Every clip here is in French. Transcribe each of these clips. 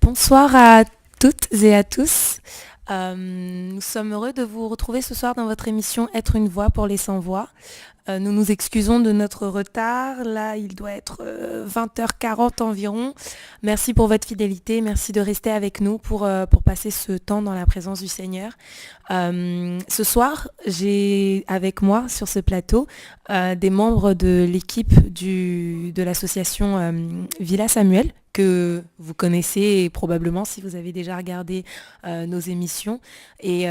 Bonsoir à toutes et à tous. Nous sommes heureux de vous retrouver ce soir dans votre émission Être une voix pour les sans-voix. Nous nous excusons de notre retard. Là, il doit être 20h40 environ. Merci pour votre fidélité. Merci de rester avec nous pour passer ce temps dans la présence du Seigneur. Ce soir, j'ai avec moi sur ce plateau des membres de l'équipe de l'association Villa Samuel, que vous connaissez probablement si vous avez déjà regardé nos émissions. Et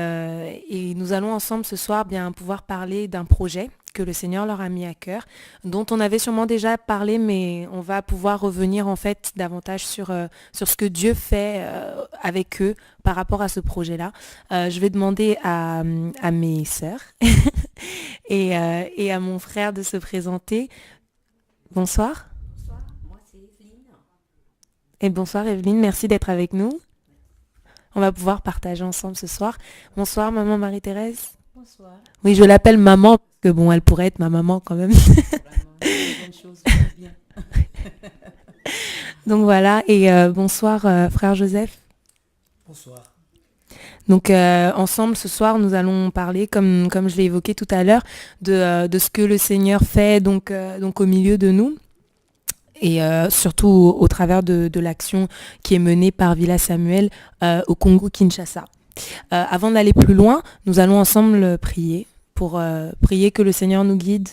nous allons ensemble ce soir bien pouvoir parler d'un projet que le Seigneur leur a mis à cœur, dont on avait sûrement déjà parlé, mais on va pouvoir revenir en fait davantage sur ce que Dieu fait avec eux par rapport à ce projet-là. Je vais demander à mes sœurs et à mon frère de se présenter. Bonsoir. Bonsoir, moi c'est Evelyne. Et bonsoir Evelyne, merci d'être avec nous. On va pouvoir partager ensemble ce soir. Bonsoir maman Marie-Thérèse. Bonsoir. Oui, je l'appelle maman, parce que bon, elle pourrait être ma maman quand même. Vraiment, c'est une bonne chose, c'est bien. Donc voilà, et bonsoir frère Joseph. Bonsoir. Donc ensemble ce soir nous allons parler, comme je l'ai évoqué tout à l'heure, de ce que le Seigneur fait donc au milieu de nous. Et surtout au travers de l'action qui est menée par Villa Samuel au Congo-Kinshasa. Avant d'aller plus loin, nous allons ensemble prier pour prier que le Seigneur nous guide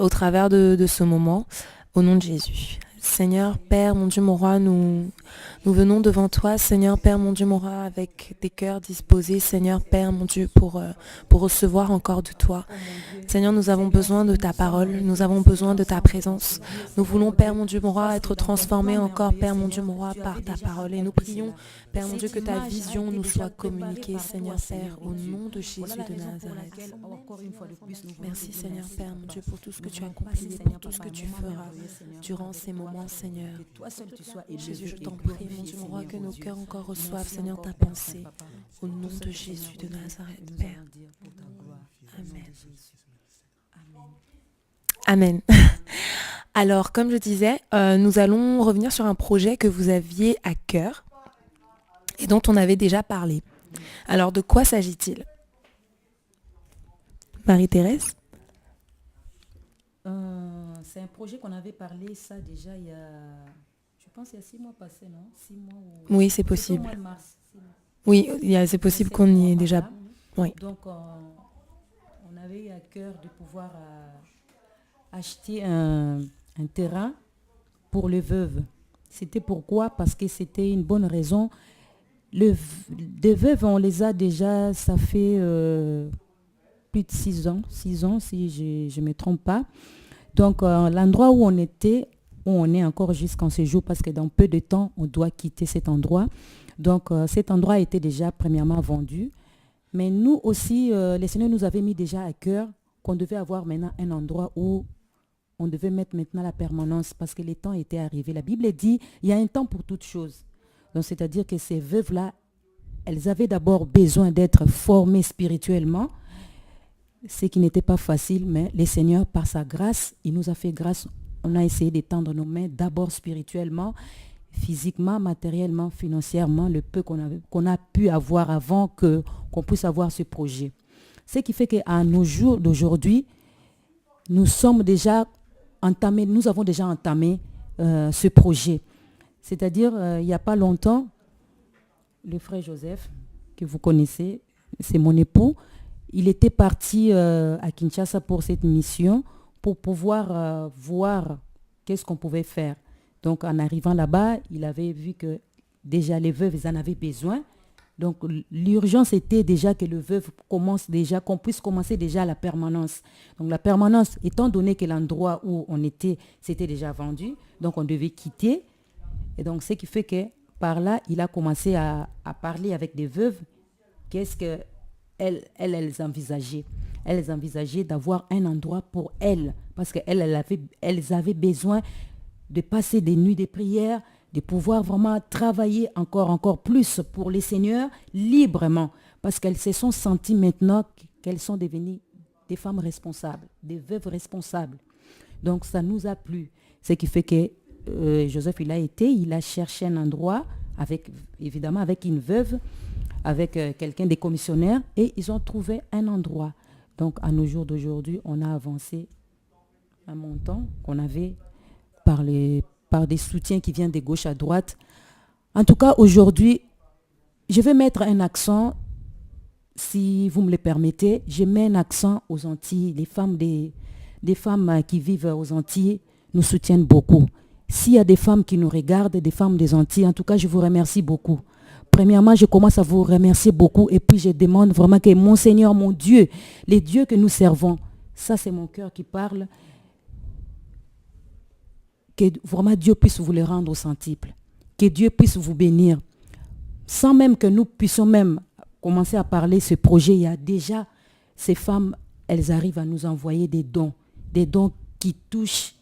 au travers de ce moment, au nom de Jésus. Seigneur, Père, mon Dieu, mon roi, nous venons devant toi, Seigneur, Père, mon Dieu, mon roi, avec des cœurs disposés, Seigneur, Père, mon Dieu, pour recevoir encore de toi. Oh mon Dieu, Seigneur, nous avons Seigneur, besoin de si ta nous sommes parole, nous réunis, avons Seigneur, besoin de ta ensemble pour te présence. bénir, Nous Seigneur, voulons, mon Père, Dieu, mon Dieu, mon roi, parce que être dans ton transformés plan encore, merveilleux, Père, mon Dieu, Seigneur, mon roi, tu par avais ta déjà parole. Et nous accompli prions, cela. Père, mon Dieu, Cette que ta image a vision été nous déjà soit préparée communiquée, par Seigneur, toi, Père, Seigneur, au mon Dieu. nom de Voilà Jésus la de raison pour Nazareth. laquelle, encore une fois de plus, nous voulons te Merci, dire Seigneur, merci, Père, mon Papa. Dieu, pour tout ce que Nous tu as voulons accompli passer, et pour Seigneur, tout ce Papa, que un tu moment feras merveilleux, Seigneur, durant avec ces toi, moments, Seigneur. Seigneur. Que toi seul tu sois Jésus, élevé je et t'en prie, mon glorifié, Dieu, mon roi, Seigneur, que mon nos Dieu. cœurs encore reçoivent, Merci Seigneur, ta encore, Père Saint, pensée. Papa, Au pour nom tout ce de que, Seigneur, Jésus de aujourd'hui, Nazareth, nous Père. allons dire pour ta gloire. Au nom Amen. de Jésus. Amen. Amen. Alors, comme je disais, nous allons revenir sur un projet que vous aviez à cœur et dont on avait déjà parlé. Alors, de quoi s'agit-il, Marie-Thérèse? C'est un projet qu'on avait parlé, ça déjà il y a, je pense il y a 6 mois passés, non? 6 mois ou... Oui, c'est C'était au possible. mois de mars. Oui, c'est Bien possible 7 qu'on y mois ait par déjà... là. Oui. Donc, on avait eu à cœur de pouvoir acheter un terrain pour les veuves. C'était pourquoi? Parce que c'était une bonne raison. Des veuves, on les a déjà, ça fait plus de 6 ans si je ne me trompe pas. Donc, l'endroit où on était, où on est encore jusqu'en ce jour, parce que dans peu de temps, on doit quitter cet endroit. Donc, cet endroit était déjà premièrement vendu. Mais nous aussi, les Seigneurs nous avaient mis déjà à cœur qu'on devait avoir maintenant un endroit où on devait mettre maintenant la permanence parce que les temps étaient arrivés. La Bible dit, il y a un temps pour toutes choses. Donc, c'est-à-dire que ces veuves-là, elles avaient d'abord besoin d'être formées spirituellement, ce qui n'était pas facile, mais le Seigneur, par sa grâce, il nous a fait grâce. On a essayé d'étendre nos mains d'abord spirituellement, physiquement, matériellement, financièrement, le peu qu'on a pu avoir avant qu'on puisse avoir ce projet. Ce qui fait qu'à nos jours d'aujourd'hui, nous avons déjà entamé ce projet. C'est-à-dire, il n'y a pas longtemps, le frère Joseph, que vous connaissez, c'est mon époux, il était parti à Kinshasa pour cette mission, pour pouvoir voir qu'est-ce qu'on pouvait faire. Donc, en arrivant là-bas, il avait vu que déjà les veuves, ils en avaient besoin. Donc, l'urgence était déjà que le veuve commence déjà, qu'on puisse commencer déjà la permanence. Donc, la permanence, étant donné que l'endroit où on était, c'était déjà vendu, donc on devait quitter. Et donc, ce qui fait que par là, il a commencé à parler avec des veuves. Qu'est-ce qu'elles envisageaient? Elles envisageaient d'avoir un endroit pour elles, parce qu'elles avaient besoin de passer des nuits de prière, de pouvoir vraiment travailler encore plus pour les seigneurs librement, parce qu'elles se sont senties maintenant qu'elles sont devenues des femmes responsables, des veuves responsables. Donc ça nous a plu. Ce qui fait que Joseph, il a cherché un endroit évidemment avec une veuve, avec quelqu'un des commissionnaires, et ils ont trouvé un endroit. Donc à nos jours d'aujourd'hui, on a avancé un montant qu'on avait par des soutiens qui viennent de gauche à droite. En tout cas, aujourd'hui, je vais mettre un accent, si vous me le permettez, je mets un accent aux Antilles. Les femmes des femmes qui vivent aux Antilles nous soutiennent beaucoup. S'il y a des femmes qui nous regardent, des femmes des Antilles, en tout cas, je vous remercie beaucoup. Premièrement, je commence à vous remercier beaucoup et puis je demande vraiment que mon Seigneur, mon Dieu, les dieux que nous servons, ça c'est mon cœur qui parle, que vraiment Dieu puisse vous les rendre au centuple, que Dieu puisse vous bénir, sans même que nous puissions même commencer à parler de ce projet. Il y a déjà ces femmes, elles arrivent à nous envoyer des dons qui touchent,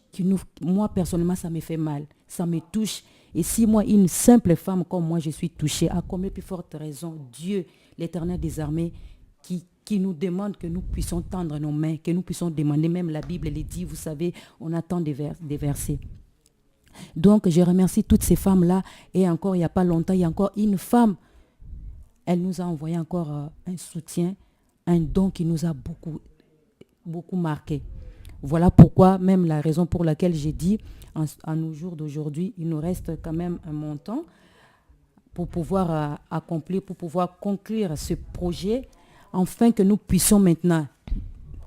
moi personnellement ça me fait mal, ça me touche. Et si moi, une simple femme comme moi, je suis touchée, à combien plus forte raison, Dieu, l'Éternel des armées, qui nous demande que nous puissions tendre nos mains, que nous puissions demander, même la Bible elle dit, vous savez, on attend des versets. Donc, je remercie toutes ces femmes-là. Et encore, il n'y a pas longtemps, il y a encore une femme, elle nous a envoyé encore un soutien, un don qui nous a beaucoup, beaucoup marqué. Voilà pourquoi, même la raison pour laquelle j'ai dit, à nos jours d'aujourd'hui, il nous reste quand même un montant pour pouvoir accomplir, pour pouvoir conclure ce projet, afin que nous puissions maintenant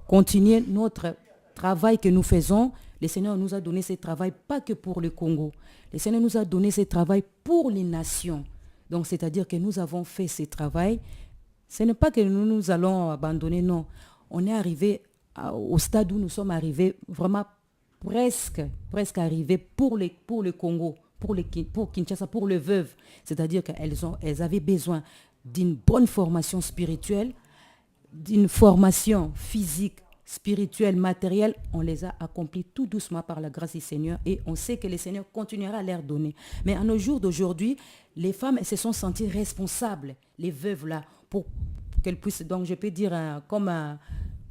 continuer notre travail que nous faisons. Le Seigneur nous a donné ce travail pas que pour le Congo. Le Seigneur nous a donné ce travail pour les nations. Donc, c'est-à-dire que nous avons fait ce travail. Ce n'est pas que nous allons abandonner, non. On est arrivé au stade où nous sommes arrivés, vraiment presque arrivés pour le Congo, pour Kinshasa, pour le veuve. C'est-à-dire qu'elles avaient besoin d'une bonne formation spirituelle, d'une formation physique, spirituelle, matérielle. On les a accomplis tout doucement par la grâce du Seigneur et on sait que le Seigneur continuera à leur donner. Mais à nos jours d'aujourd'hui, les femmes elles se sont senties responsables, les veuves là, pour qu'elles puissent, donc je peux dire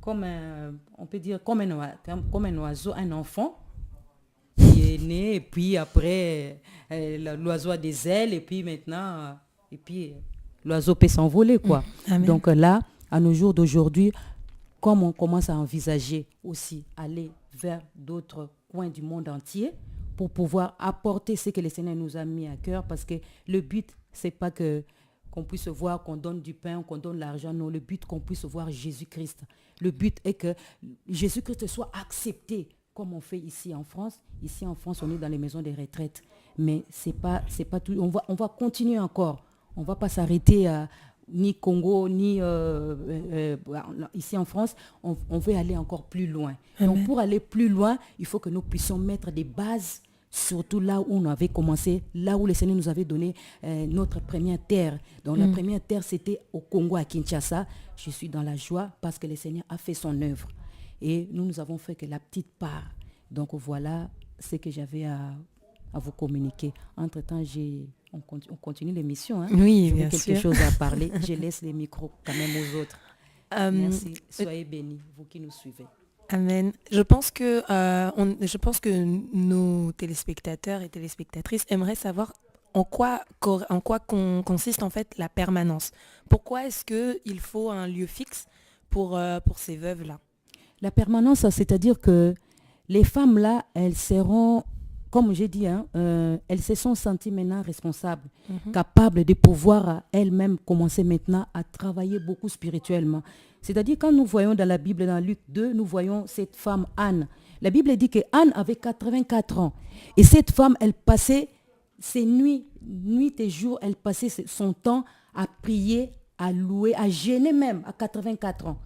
on peut dire comme un oiseau, un enfant qui est né et puis après l'oiseau a des ailes et puis maintenant et puis l'oiseau peut s'envoler quoi. Amen. Donc là, à nos jours d'aujourd'hui, comme on commence à envisager aussi aller vers d'autres coins du monde entier pour pouvoir apporter ce que le Seigneur nous a mis à cœur, parce que le but c'est pas qu'on puisse voir qu'on donne du pain, qu'on donne l'argent. Non, le but qu'on puisse voir Jésus-Christ. Le but est que Jésus-Christ soit accepté comme on fait ici en France. Ici en France, on est dans les maisons de retraite. Mais c'est pas tout. On va continuer encore. On ne va pas s'arrêter ni Congo, ni ici en France. On veut aller encore plus loin. Amen. Donc pour aller plus loin, il faut que nous puissions mettre des bases, surtout là où on avait commencé, là où le Seigneur nous avait donné notre première terre. Donc la première terre, c'était au Congo, à Kinshasa. Je suis dans la joie parce que le Seigneur a fait son œuvre. Et nous avons fait que la petite part. Donc voilà ce que j'avais à vous communiquer. Entre-temps, on continue l'émission. Hein? Oui, bien sûr. Quelque chose à parler. Je laisse les micros quand même aux autres. Merci. Soyez bénis, vous qui nous suivez. Amen. Je pense que nos téléspectateurs et téléspectatrices aimeraient savoir en quoi consiste en fait la permanence. Pourquoi est-ce qu'il faut un lieu fixe pour ces veuves-là? La permanence, c'est-à-dire que les femmes-là, elles seront, comme j'ai dit, elles se sont senties maintenant responsables, capables de pouvoir elles-mêmes commencer maintenant à travailler beaucoup spirituellement. C'est-à-dire quand nous voyons dans la Bible, dans Luc 2, nous voyons cette femme Anne. La Bible dit que Anne avait 84 ans. Et cette femme, elle passait ses nuit et jours, elle passait son temps à prier, à louer, à jeûner même à 84 ans.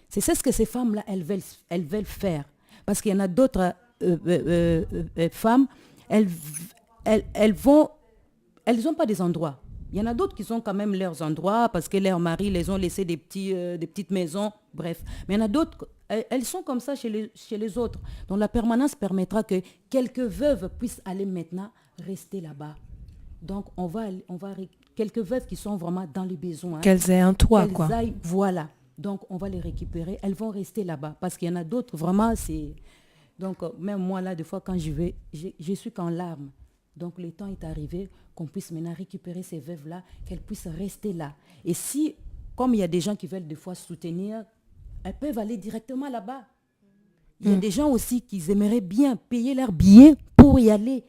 C'est ce que ces femmes-là, elles veulent faire. Parce qu'il y en a d'autres femmes, elles n'ont pas des endroits. Il y en a d'autres qui ont quand même leurs endroits parce que leurs maris les ont laissés des petites maisons, bref. Mais il y en a d'autres, elles sont comme ça chez les autres. Donc la permanence permettra que quelques veuves puissent aller maintenant rester là-bas. Donc on va quelques veuves qui sont vraiment dans les besoins. Qu'elles aient un toit, quoi. Voilà. Donc on va les récupérer. Elles vont rester là-bas parce qu'il y en a d'autres, vraiment, c'est... Donc même moi là, des fois quand je vais, je suis qu'en larmes. Donc le temps est arrivé qu'on puisse maintenant récupérer ces veuves-là, qu'elles puissent rester là. Et si, comme il y a des gens qui veulent des fois soutenir, elles peuvent aller directement là-bas. Il y a des gens aussi qui aimeraient bien payer leur billet pour y aller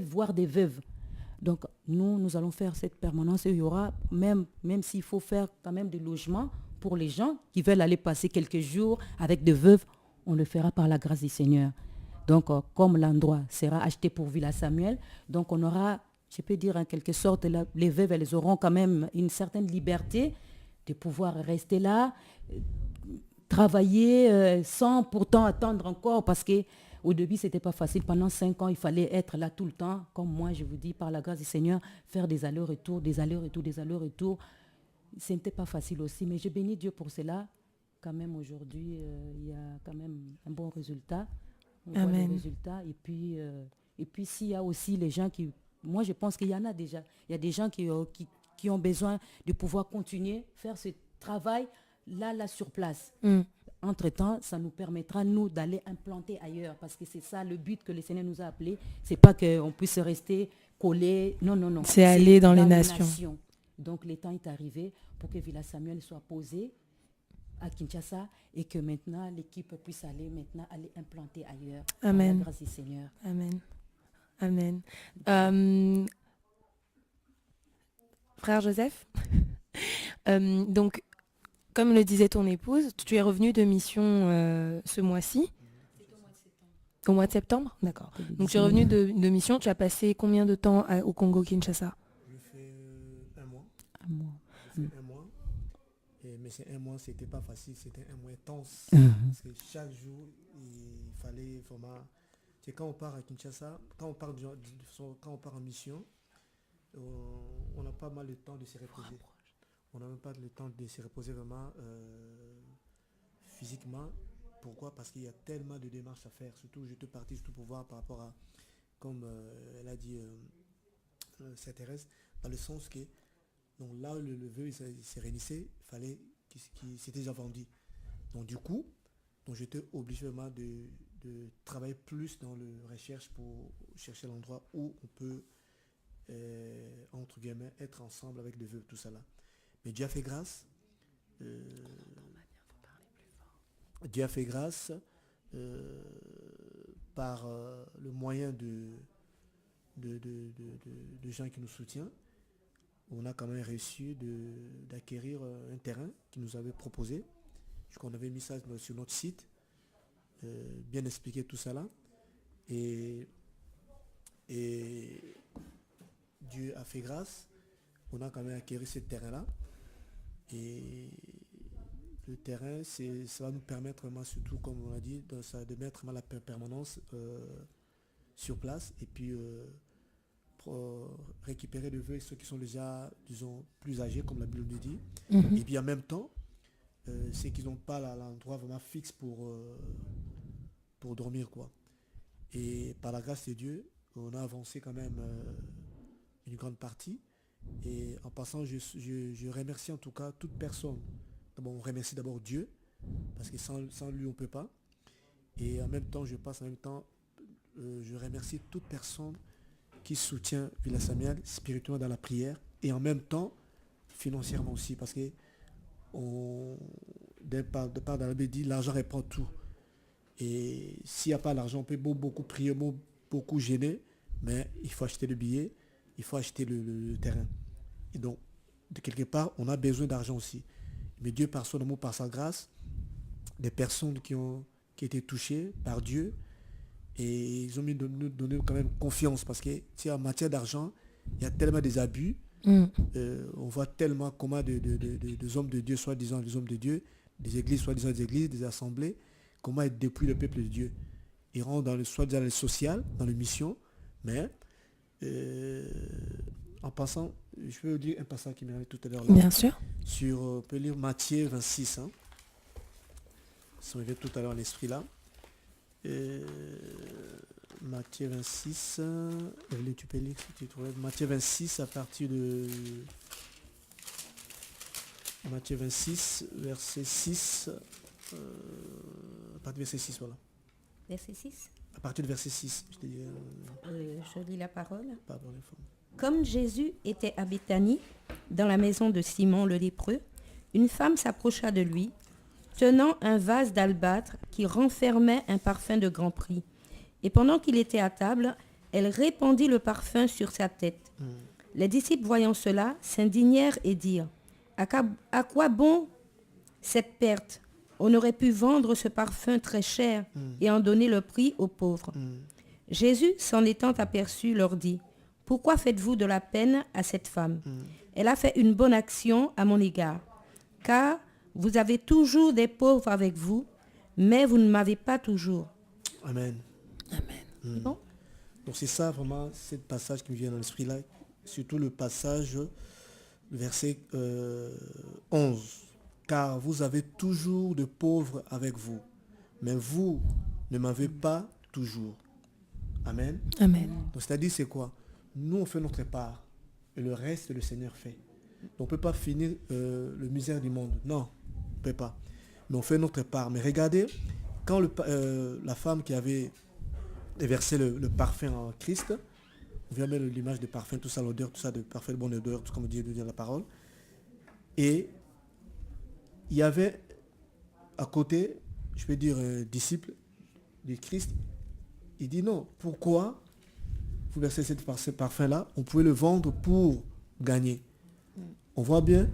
voir des veuves. Donc nous allons faire cette permanence et il y aura, même s'il faut faire quand même des logements pour les gens qui veulent aller passer quelques jours avec des veuves, on le fera par la grâce du Seigneur. Donc comme l'endroit sera acheté pour Villa Samuel, donc on aura, je peux dire en quelque sorte, les veuves, elles auront quand même une certaine liberté de pouvoir rester là, travailler sans pourtant attendre encore, parce qu'au début, ce n'était pas facile. Pendant 5 ans, il fallait être là tout le temps. Comme moi, je vous dis, par la grâce du Seigneur, faire des allers-retours. Ce n'était pas facile aussi, mais je bénis Dieu pour cela. Quand même, aujourd'hui, il y a quand même un bon résultat. On voit les résultats. Et puis s'il y a aussi les gens qui... Moi, je pense qu'il y en a déjà. Il y a des gens qui ont besoin de pouvoir continuer, faire ce travail là sur place. Entre-temps, ça nous permettra, nous, d'aller implanter ailleurs, parce que c'est ça le but que le Seigneur nous a appelé. C'est pas qu'on puisse rester collé. Non. C'est aller dans les nations. Donc, le temps est arrivé pour que Villa Samuel soit posé à Kinshasa et que maintenant, l'équipe puisse aller implanter ailleurs. Amen. Par la grâce du Seigneur. Amen. Frère Joseph, donc, comme le disait ton épouse, tu es revenu de mission ce mois-ci. Au mois de septembre. D'accord. Donc tu es revenu de mission. Tu as passé combien de temps au Congo-Kinshasa? Je fais un mois. Un mois. Mais c'est un mois, c'était pas facile, c'était un mois intense. Parce que chaque jour, il fallait vraiment... C'est quand on part à Kinshasa, quand on part en mission, on n'a pas mal le temps de se reposer. On n'a même pas le temps de se reposer vraiment physiquement. Pourquoi? Parce qu'il y a tellement de démarches à faire. Surtout, je te partis surtout pour voir par rapport à, comme elle a dit Saint Thérèse, dans le sens que donc là où le vœu il s'est réunissé, il fallait qu'il s'était déjà vendu. Donc du coup, donc j'étais obligé vraiment de travailler plus dans la recherche pour chercher l'endroit où on peut, entre guillemets, être ensemble avec le vœu, tout ça là. Mais Dieu a fait grâce. Dieu a fait grâce par le moyen de gens qui nous soutiennent. On a quand même réussi d'acquérir un terrain qui nous avait proposé. Je crois qu'on avait mis ça sur notre site, bien expliqué tout ça là. Et Dieu a fait grâce. On a quand même acquéri ce terrain-là. Et le terrain, ça va nous permettre vraiment, surtout comme on l'a dit, de mettre la permanence sur place et puis pour récupérer le vœu ceux qui sont déjà, disons, plus âgés, comme la Bible nous dit. Et puis en même temps, ceux qui n'ont pas l'endroit vraiment fixe pour dormir, quoi. Et par la grâce de Dieu, on a avancé quand même une grande partie. Et en passant, je remercie en tout cas toute personne. D'abord, on remercie d'abord Dieu, parce que sans lui, on ne peut pas. Et en même temps, je remercie toute personne qui soutient Villa Samuel spirituellement dans la prière et en même temps financièrement aussi, parce que de part dans la Bible dit l'argent répand tout. Et s'il n'y a pas l'argent, on peut beaucoup prier, beaucoup gêner, mais il faut acheter le billet, il faut acheter le terrain. Et donc, de quelque part, on a besoin d'argent aussi. Mais Dieu, par son amour, par sa grâce, des personnes qui ont été touchées par Dieu, et ils ont mis de nous donner quand même confiance, parce que en matière d'argent, il y a tellement des abus. On voit tellement comment des hommes de Dieu, soi-disant des hommes de Dieu, des églises, soi-disant des églises, des assemblées, comment ils dépouillent le peuple de Dieu. Ils rentrent dans soit dans le social, dans les missions, mais en passant, je peux vous dire un passage qui m'est arrivé tout à l'heure là. Bien sûr. On peut lire Matthieu 26. Ça me vient tout à l'heure à l'esprit là. Matthieu 26. Tu peux lire si tu trouves. Matthieu 26 à partir de Matthieu 26, verset 6. À partir de verset 6, voilà. Verset 6. À partir du verset 6, je te dis, Je lis la parole. pardon, les femmes. Comme Jésus était à Béthanie, dans la maison de Simon le lépreux, une femme s'approcha de lui, tenant un vase d'albâtre qui renfermait un parfum de grand prix. Et pendant qu'il était à table, elle répandit le parfum sur sa tête. Les disciples, voyant cela, s'indignèrent et dirent, à quoi bon cette perte? On aurait pu vendre ce parfum très cher et en donner le prix aux pauvres. Jésus, s'en étant aperçu, leur dit, pourquoi faites-vous de la peine à cette femme? Elle a fait une bonne action à mon égard, car vous avez toujours des pauvres avec vous, mais vous ne m'avez pas toujours. Amen. Amen. Bon? Donc c'est ça vraiment, ce passage qui me vient dans l'esprit là, surtout le passage, le verset 11. Car vous avez toujours de pauvres avec vous, mais vous ne m'avez pas toujours. Amen. Amen. Donc c'est-à-dire c'est quoi? Nous on fait notre part et le reste le Seigneur fait. Donc, on ne peut pas finir le misère du monde. Non, on ne peut pas. Mais on fait notre part. Mais regardez, quand la femme qui avait versé le parfum en Christ, on vient mettre l'image de parfum, tout ça, l'odeur, tout ça, de parfum de bonne odeur, tout comme dit la parole. Et il y avait à côté, je peux dire, un disciple du Christ. Il dit non, pourquoi vous versez ce parfum-là? On pouvait le vendre pour gagner. On voit bien,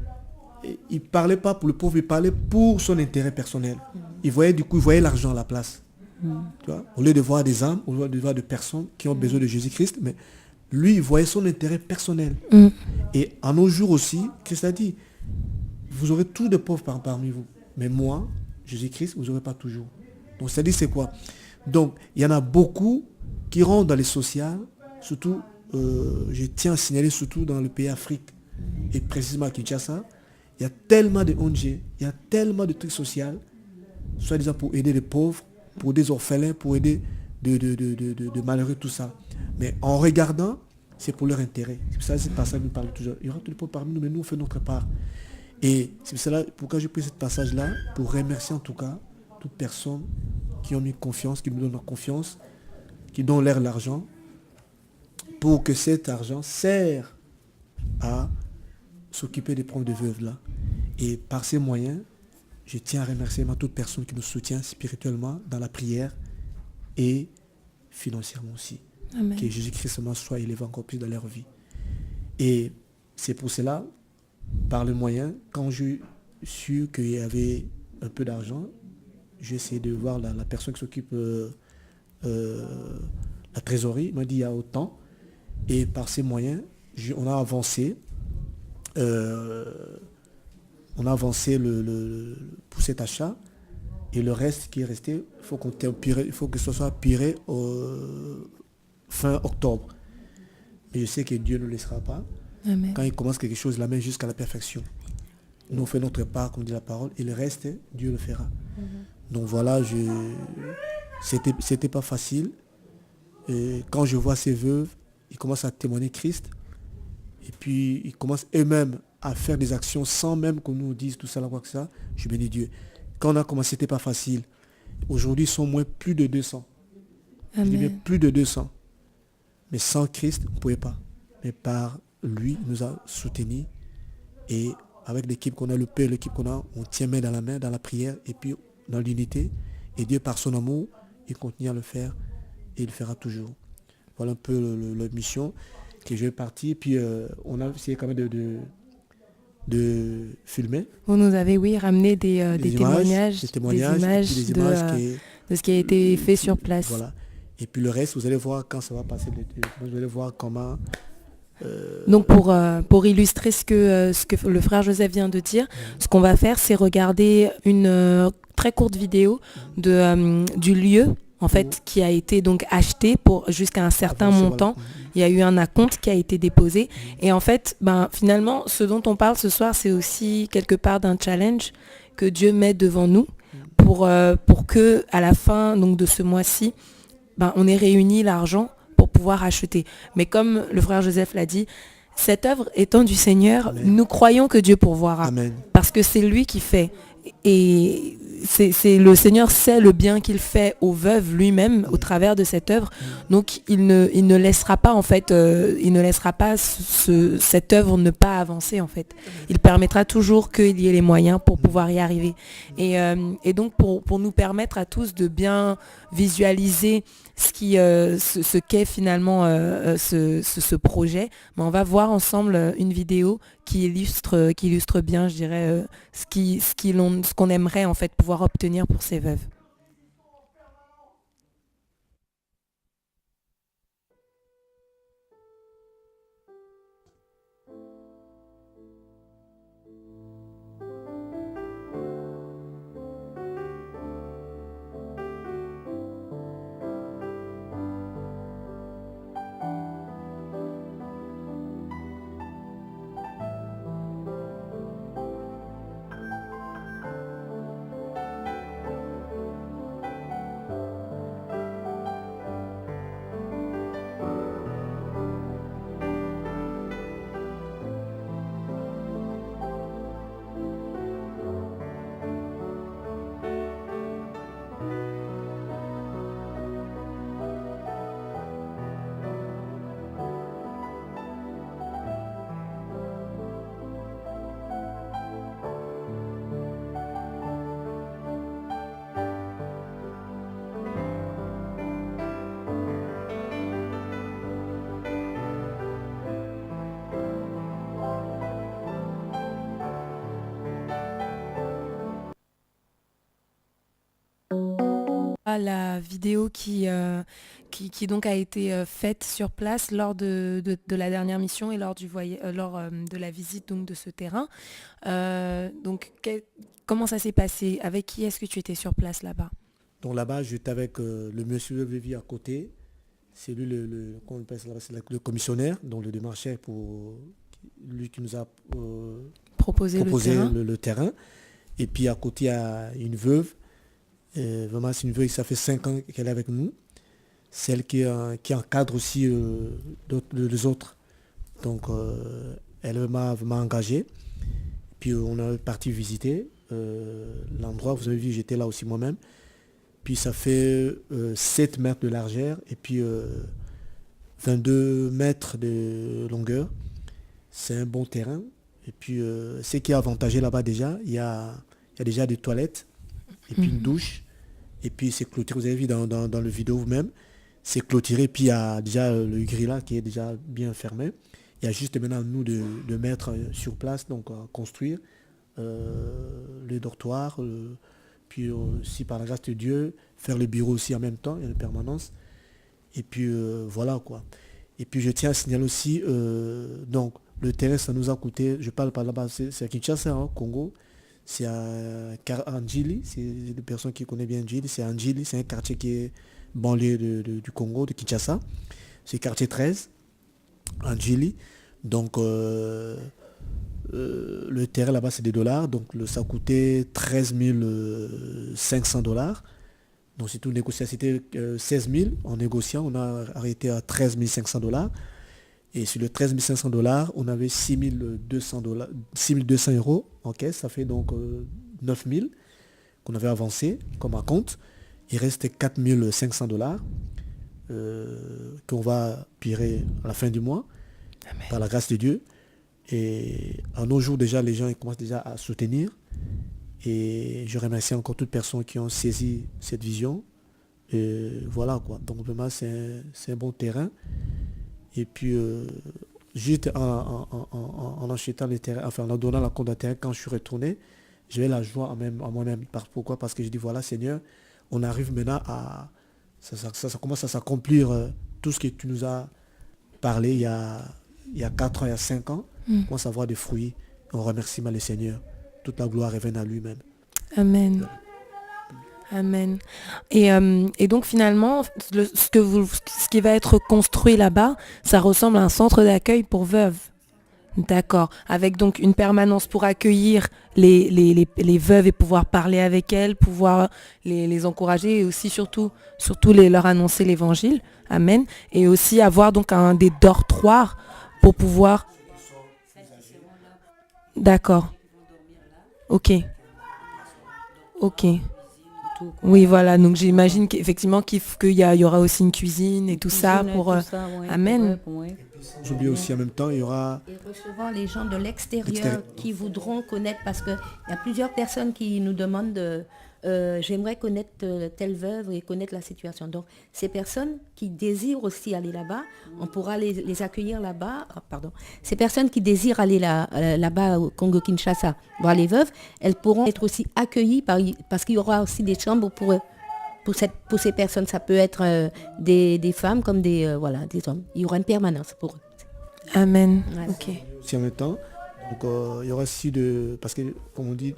il ne parlait pas pour le pauvre, il parlait pour son intérêt personnel. Il voyait l'argent à la place. Tu vois, au lieu de voir des âmes, au lieu de voir des personnes qui ont besoin de Jésus-Christ, mais lui, il voyait son intérêt personnel. Et en nos jours aussi, Christ a dit, vous aurez tous des pauvres parmi vous. Mais moi, Jésus-Christ, vous n'aurez pas toujours. Donc, ça dit, c'est quoi? Donc, il y en a beaucoup qui rentrent dans les sociales, surtout, je tiens à signaler, surtout dans le pays Afrique, et précisément à Kinshasa, il y a tellement de ONG, il y a tellement de trucs sociaux, soi-disant pour aider les pauvres, pour des orphelins, pour aider de malheureux, tout ça. Mais en regardant, c'est pour leur intérêt. C'est pour ça que ce passage nous parle toujours. Il y aura tous les pauvres parmi nous, mais nous, on fait notre part. Et c'est pour cela, pourquoi j'ai pris ce passage-là, pour remercier en tout cas toute personne qui ont mis confiance, qui nous donnent leur confiance, qui donnent leur l'argent, pour que cet argent sert à s'occuper des problèmes de veuves là. Et par ces moyens, je tiens à remercier toute personne qui nous soutient spirituellement dans la prière et financièrement aussi. Amen. Que Jésus-Christ soit élevé encore plus dans leur vie. Et c'est pour cela, par le moyen, quand j'ai su qu'il y avait un peu d'argent, j'ai essayé de voir la personne qui s'occupe la trésorerie. Il m'a dit il y a autant. Et par ces moyens, on a avancé. Pour cet achat. Et le reste qui est resté, il faut que ce soit piré fin octobre. Mais je sais que Dieu ne le laissera pas. Amen. Quand il commence quelque chose, la main jusqu'à la perfection. Nous on fait notre part, comme dit la parole, et le reste, Dieu le fera. Donc voilà, c'était pas facile. Et quand je vois ces veuves, ils commencent à témoigner Christ. Et puis ils commencent eux-mêmes à faire des actions sans même qu'on nous dise tout ça, là, quoi que ça. Je bénis Dieu. Quand on a commencé, c'était pas facile. Aujourd'hui, ils sont moins plus de 200. Amen. Je dis bien plus de 200. Mais sans Christ, on ne pouvait pas. Mais par lui, il nous a soutenus. Et avec l'équipe qu'on a, le Père, l'équipe qu'on a, on tient main dans la prière et puis dans l'unité. Et Dieu, par son amour, il continue à le faire et il le fera toujours. Voilà un peu la mission que je vais partir. Puis on a essayé quand même de filmer. Vous nous avez, oui, ramené des témoignages, des images de ce qui a été fait sur place. Voilà. Et puis le reste, vous allez voir quand ça va passer. Vous allez voir comment... Donc pour illustrer ce que le frère Joseph vient de dire, ce qu'on va faire, c'est regarder une très courte vidéo du lieu en fait qui a été donc acheté pour jusqu'à un certain montant. Voilà. Il y a eu un acompte qui a été déposé et en fait, finalement, ce dont on parle ce soir, c'est aussi quelque part d'un challenge que Dieu met devant nous pour que à la fin donc de ce mois-ci, on ait réuni l'argent pour pouvoir acheter. Mais comme le frère Joseph l'a dit, cette œuvre étant du Seigneur, Amen. Nous croyons que Dieu pourvoira. Amen. Parce que c'est lui qui fait. Et c'est le Seigneur sait le bien qu'il fait aux veuves lui-même au travers de cette œuvre. Donc il ne laissera pas en fait, il ne laissera pas cette œuvre ne pas avancer en fait. Il permettra toujours qu'il y ait les moyens pour pouvoir y arriver. Et donc pour nous permettre à tous de bien visualiser ce qu'est finalement ce projet, mais on va voir ensemble une vidéo qui illustre bien, je dirais, ce qu'on aimerait en fait pouvoir obtenir pour ces veuves. La vidéo qui donc a été faite sur place lors de la dernière mission et lors de la visite donc de ce terrain. Donc comment ça s'est passé? Avec qui est-ce que tu étais sur place là-bas? Donc là-bas, j'étais avec le monsieur Lévy à côté. C'est lui comment on appelle ça, c'est le commissionnaire, donc le démarcheur lui qui nous a proposé le terrain. Et puis à côté, il y a une veuve. Vraiment, c'est une veuve, ça fait 5 ans qu'elle est avec nous. Celle qui encadre aussi les autres. Donc, elle m'a engagé. Puis, on est parti visiter l'endroit. Vous avez vu, j'étais là aussi moi-même. Puis, ça fait 7 mètres de largeur et puis 22 mètres de longueur. C'est un bon terrain. Et puis, ce qui est avantagé là-bas déjà, il y a déjà des toilettes. Et puis une douche, et puis c'est clôturé, vous avez vu dans le vidéo vous-même, c'est clôturé, puis il y a déjà le grillage qui est déjà bien fermé. Il y a juste maintenant nous de mettre sur place, donc à construire le dortoir, puis aussi par la grâce de Dieu, faire le bureau aussi en même temps, il y a une permanence. Et puis voilà quoi. Et puis je tiens à signaler aussi, donc le terrain ça nous a coûté, je parle par là-bas, c'est à Kinshasa, hein, Congo. C'est à Anjili, c'est des personnes qui connaissent bien Anjili, c'est Anjili, c'est un quartier qui est banlieue du Congo, de Kinshasa. C'est quartier 13, Anjili. Donc le terrain là-bas c'est des dollars, donc ça a coûté 13 500 dollars. Donc c'est tout négocié, c'était 16 000 en négociant, on a arrêté à 13 500 dollars. Et sur le 13 500 dollars, on avait 6 200 euros en caisse. Ça fait donc 9 000 qu'on avait avancé comme un compte. Il reste 4 500 dollars qu'on va pirer à la fin du mois. Amen. Par la grâce de Dieu. Et en nos jours déjà, les gens ils commencent déjà à soutenir. Et je remercie encore toutes les personnes qui ont saisi cette vision. Et voilà quoi. Donc vraiment, c'est un bon terrain. Et puis, juste en achetant les terrains, enfin en donnant la compte d'un terrain, quand je suis retourné, j'avais la joie à moi-même. Pourquoi? Parce que je dis, voilà Seigneur, on arrive maintenant à... Ça commence à s'accomplir tout ce que tu nous as parlé il y a 4 ans, il y a 5 ans. On commence à voir des fruits. On remercie le Seigneur. Toute la gloire revienne à lui-même. Amen. Amen. Et donc finalement, ce qui va être construit là-bas, ça ressemble à un centre d'accueil pour veuves. D'accord. Avec donc une permanence pour accueillir les veuves et pouvoir parler avec elles, pouvoir les encourager et aussi surtout leur annoncer l'évangile. Amen. Et aussi avoir donc des dortoirs pour pouvoir... D'accord. Ok. Ok. tout, quoi. Oui, voilà. Donc j'imagine qu'effectivement qu'il y aura aussi une cuisine et tout ça Cuisine, pour... tout ça, ouais, Amen. ouais. J'oublie aussi en même temps, il y aura Et recevant les gens de l'extérieur Extérieur. qui voudront connaître, parce qu'il y a plusieurs personnes qui nous demandent j'aimerais connaître telle veuve et connaître la situation. Donc ces personnes qui désirent aussi aller là-bas, on pourra les accueillir là-bas. Ah, pardon. Ces personnes qui désirent aller là-bas au Congo-Kinshasa, voir les veuves, elles pourront être aussi accueillies parce qu'il y aura aussi des chambres pour eux. Pour ces personnes, ça peut être des femmes comme des hommes. Il y aura une permanence pour eux. Amen. Voilà. Ok. aussi en même temps. Donc il y aura aussi parce que comme on dit,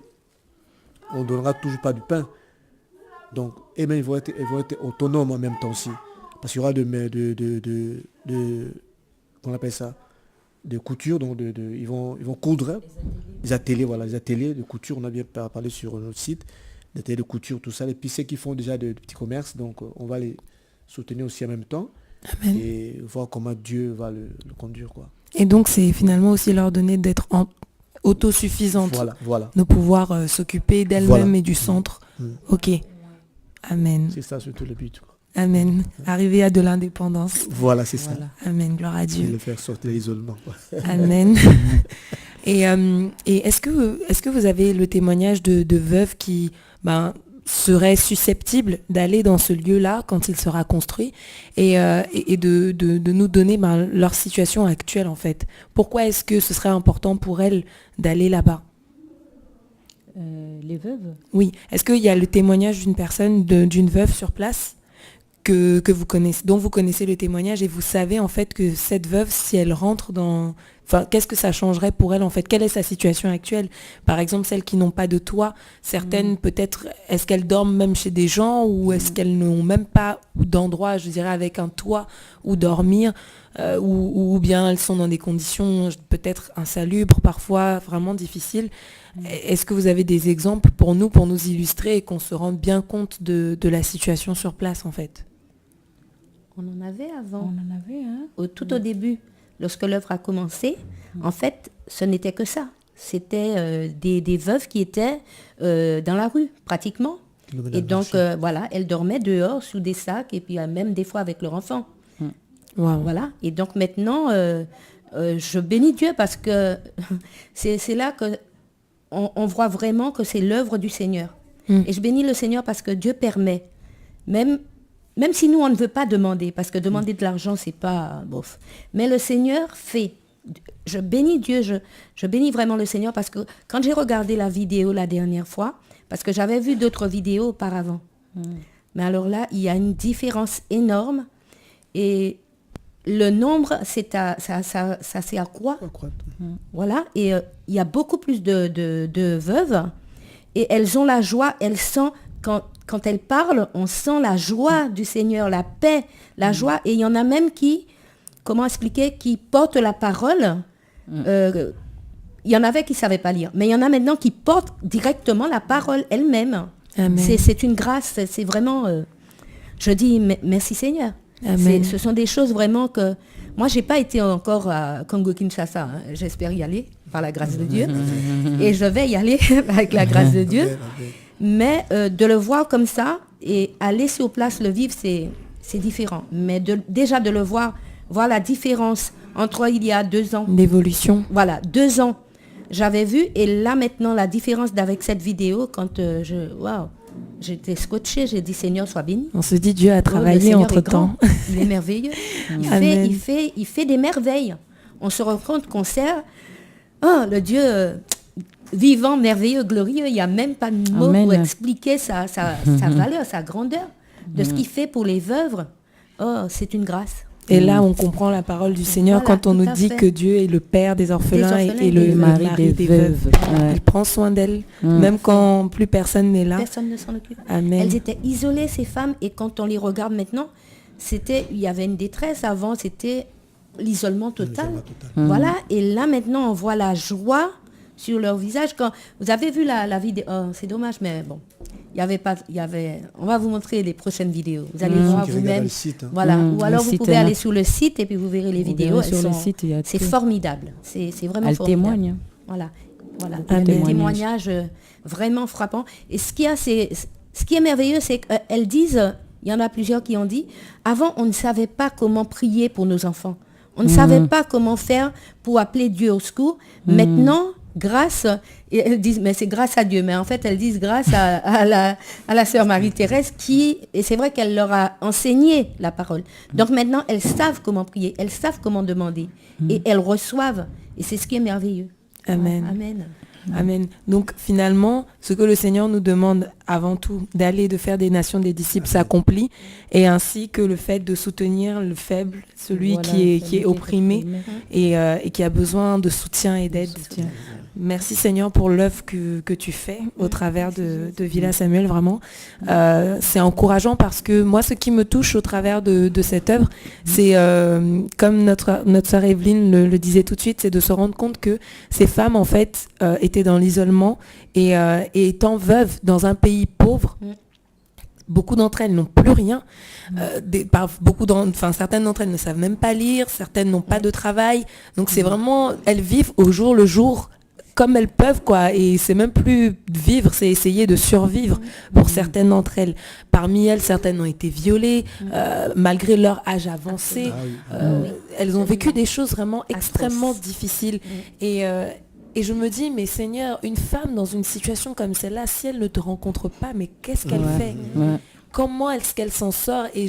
on ne donnera toujours pas du pain. Donc eux-mêmes ils vont être autonomes en même temps aussi. Parce qu'il y aura qu'on appelle ça, de couture, donc ils vont coudre des ateliers, voilà, les ateliers de couture, on a bien parlé sur notre site, des ateliers de couture, tout ça, et puis ceux qui font déjà de petits commerces, donc on va les soutenir aussi en même temps. Amen. Et voir comment Dieu va le conduire, quoi. Et donc c'est finalement aussi leur donner d'être autosuffisantes, Voilà. de pouvoir s'occuper d'elles-mêmes Voilà. et du centre. Mm. Ok. Amen. C'est ça surtout le but, quoi. Amen. Arriver à de l'indépendance. Voilà, c'est ça. Voilà. Amen. Gloire à Et Dieu. le faire sortir de l'isolement, quoi. Amen. Et est-ce que vous avez le témoignage de veuves qui seraient susceptibles d'aller dans ce lieu-là quand il sera construit et de nous donner leur situation actuelle en fait. Pourquoi est-ce que ce serait important pour elles d'aller là-bas? Les veuves. Oui. Est-ce qu'il y a le témoignage d'une personne, d'une veuve sur place que vous connaissez, dont vous connaissez le témoignage et vous savez en fait que cette veuve, si elle rentre dans... Enfin, qu'est-ce que ça changerait pour elle en fait? Quelle est sa situation actuelle? Par exemple, celles qui n'ont pas de toit, certaines peut-être, est-ce qu'elles dorment même chez des gens ou est-ce qu'elles n'ont même pas d'endroit, je dirais, avec un toit où dormir ou bien elles sont dans des conditions peut-être insalubres, parfois vraiment difficiles. Est-ce que vous avez des exemples pour nous illustrer et qu'on se rende bien compte de la situation sur place en fait? On en avait On avant. en avait, hein. Tout au début, lorsque l'œuvre a commencé, en fait, ce n'était que ça. C'était des veuves qui étaient dans la rue, pratiquement. Et donc, elles dormaient dehors sous des sacs et puis même des fois avec leur enfant. Wow. Voilà. Et donc maintenant, je bénis Dieu parce que c'est là que on voit vraiment que c'est l'œuvre du Seigneur. Et je bénis le Seigneur parce que Dieu permet, même si nous, on ne veut pas demander, parce que demander de l'argent, c'est pas bof. Mais le Seigneur fait. Je bénis Dieu, je bénis vraiment le Seigneur parce que quand j'ai regardé la vidéo la dernière fois, parce que j'avais vu d'autres vidéos auparavant, mais alors là, il y a une différence énorme et le nombre, ça c'est à quoi? Voilà, et il y a beaucoup plus de veuves et elles ont la joie, elles sentent, quand elles parlent, on sent la joie du Seigneur, la paix, la joie. Et il y en a même qui portent la parole. Il y en avait qui ne savaient pas lire. Mais il y en a maintenant qui portent directement la parole elle-même. C'est une grâce. C'est vraiment... je dis merci Seigneur. Ce sont des choses vraiment que... Moi, je n'ai pas été encore à Congo-Kinshasa. Hein. J'espère y aller par la grâce de Dieu. Et je vais y aller avec la grâce de Dieu. Mais de le voir comme ça et aller sur place, le vivre, c'est différent. Mais déjà de le voir la différence entre il y a 2 ans. L'évolution. Voilà, 2 ans, j'avais vu. Et là, maintenant, la différence avec cette vidéo, quand j'étais scotchée, j'ai dit, Seigneur, sois béni. On se dit, Dieu a travaillé entre-temps. Il est merveilleux. Il fait des merveilles. On se rend compte qu'on sert le Dieu... vivant, merveilleux, glorieux, il n'y a même pas de mots pour expliquer sa valeur, sa grandeur, de ce qu'il fait pour les veuves. Oh, c'est une grâce. Et là, on comprend la parole du Seigneur quand on nous dit que Dieu est le Père des orphelins et le mari des veuves. Ouais. Il prend soin d'elles, même quand plus personne n'est là. Personne ne s'en occupe. Amen. Elles étaient isolées, ces femmes, et quand on les regarde maintenant, il y avait une détresse. Avant, c'était l'isolement total. Voilà, et là, maintenant, on voit la joie sur leur visage. Quand vous avez vu la vidéo, c'est dommage, mais bon, on va vous montrer les prochaines vidéos. Vous allez voir vous-même. Voilà. Ou alors vous pouvez aller sur le site et puis vous verrez les vidéos. C'est formidable. C'est vraiment formidable. Elle témoigne. Voilà. Voilà, Beaucoup un de témoignages. témoignage vraiment frappant. Et ce qui est merveilleux, c'est qu'elles disent, il y en a plusieurs qui ont dit, avant on ne savait pas comment prier pour nos enfants. On ne savait pas comment faire pour appeler Dieu au secours. Maintenant, grâce, et elles disent, mais c'est grâce à Dieu, mais en fait elles disent grâce à la sœur Marie-Thérèse et c'est vrai qu'elle leur a enseigné la parole. Donc maintenant elles savent comment prier, elles savent comment demander et elles reçoivent. Et c'est ce qui est merveilleux. Amen. Amen. Amen. Donc finalement, ce que le Seigneur nous demande avant tout, d'aller, de faire des nations des disciples s'accomplit, et ainsi que le fait de soutenir le faible, celui Voilà, qui est opprimé et qui a besoin de soutien et d'aide. Merci Seigneur pour l'œuvre que tu fais au travers de Villa Samuel, vraiment. C'est encourageant parce que moi, ce qui me touche au travers de cette œuvre, c'est, comme notre sœur Evelyne le disait tout de suite, c'est de se rendre compte que ces femmes, en fait, étaient dans l'isolement et étant veuves dans un pays pauvre, beaucoup d'entre elles n'ont plus rien. Certaines d'entre elles ne savent même pas lire, certaines n'ont pas de travail. Donc c'est vraiment, elles vivent au jour le jour comme elles peuvent, quoi. Et c'est même plus vivre, c'est essayer de survivre pour certaines d'entre elles. Parmi elles, certaines ont été violées, malgré leur âge avancé. Elles ont vécu des choses vraiment extrêmement difficiles. Et je me dis, mais Seigneur, une femme dans une situation comme celle-là, si elle ne te rencontre pas, mais qu'est-ce qu'elle fait ? Comment est-ce qu'elle s'en sort ? Et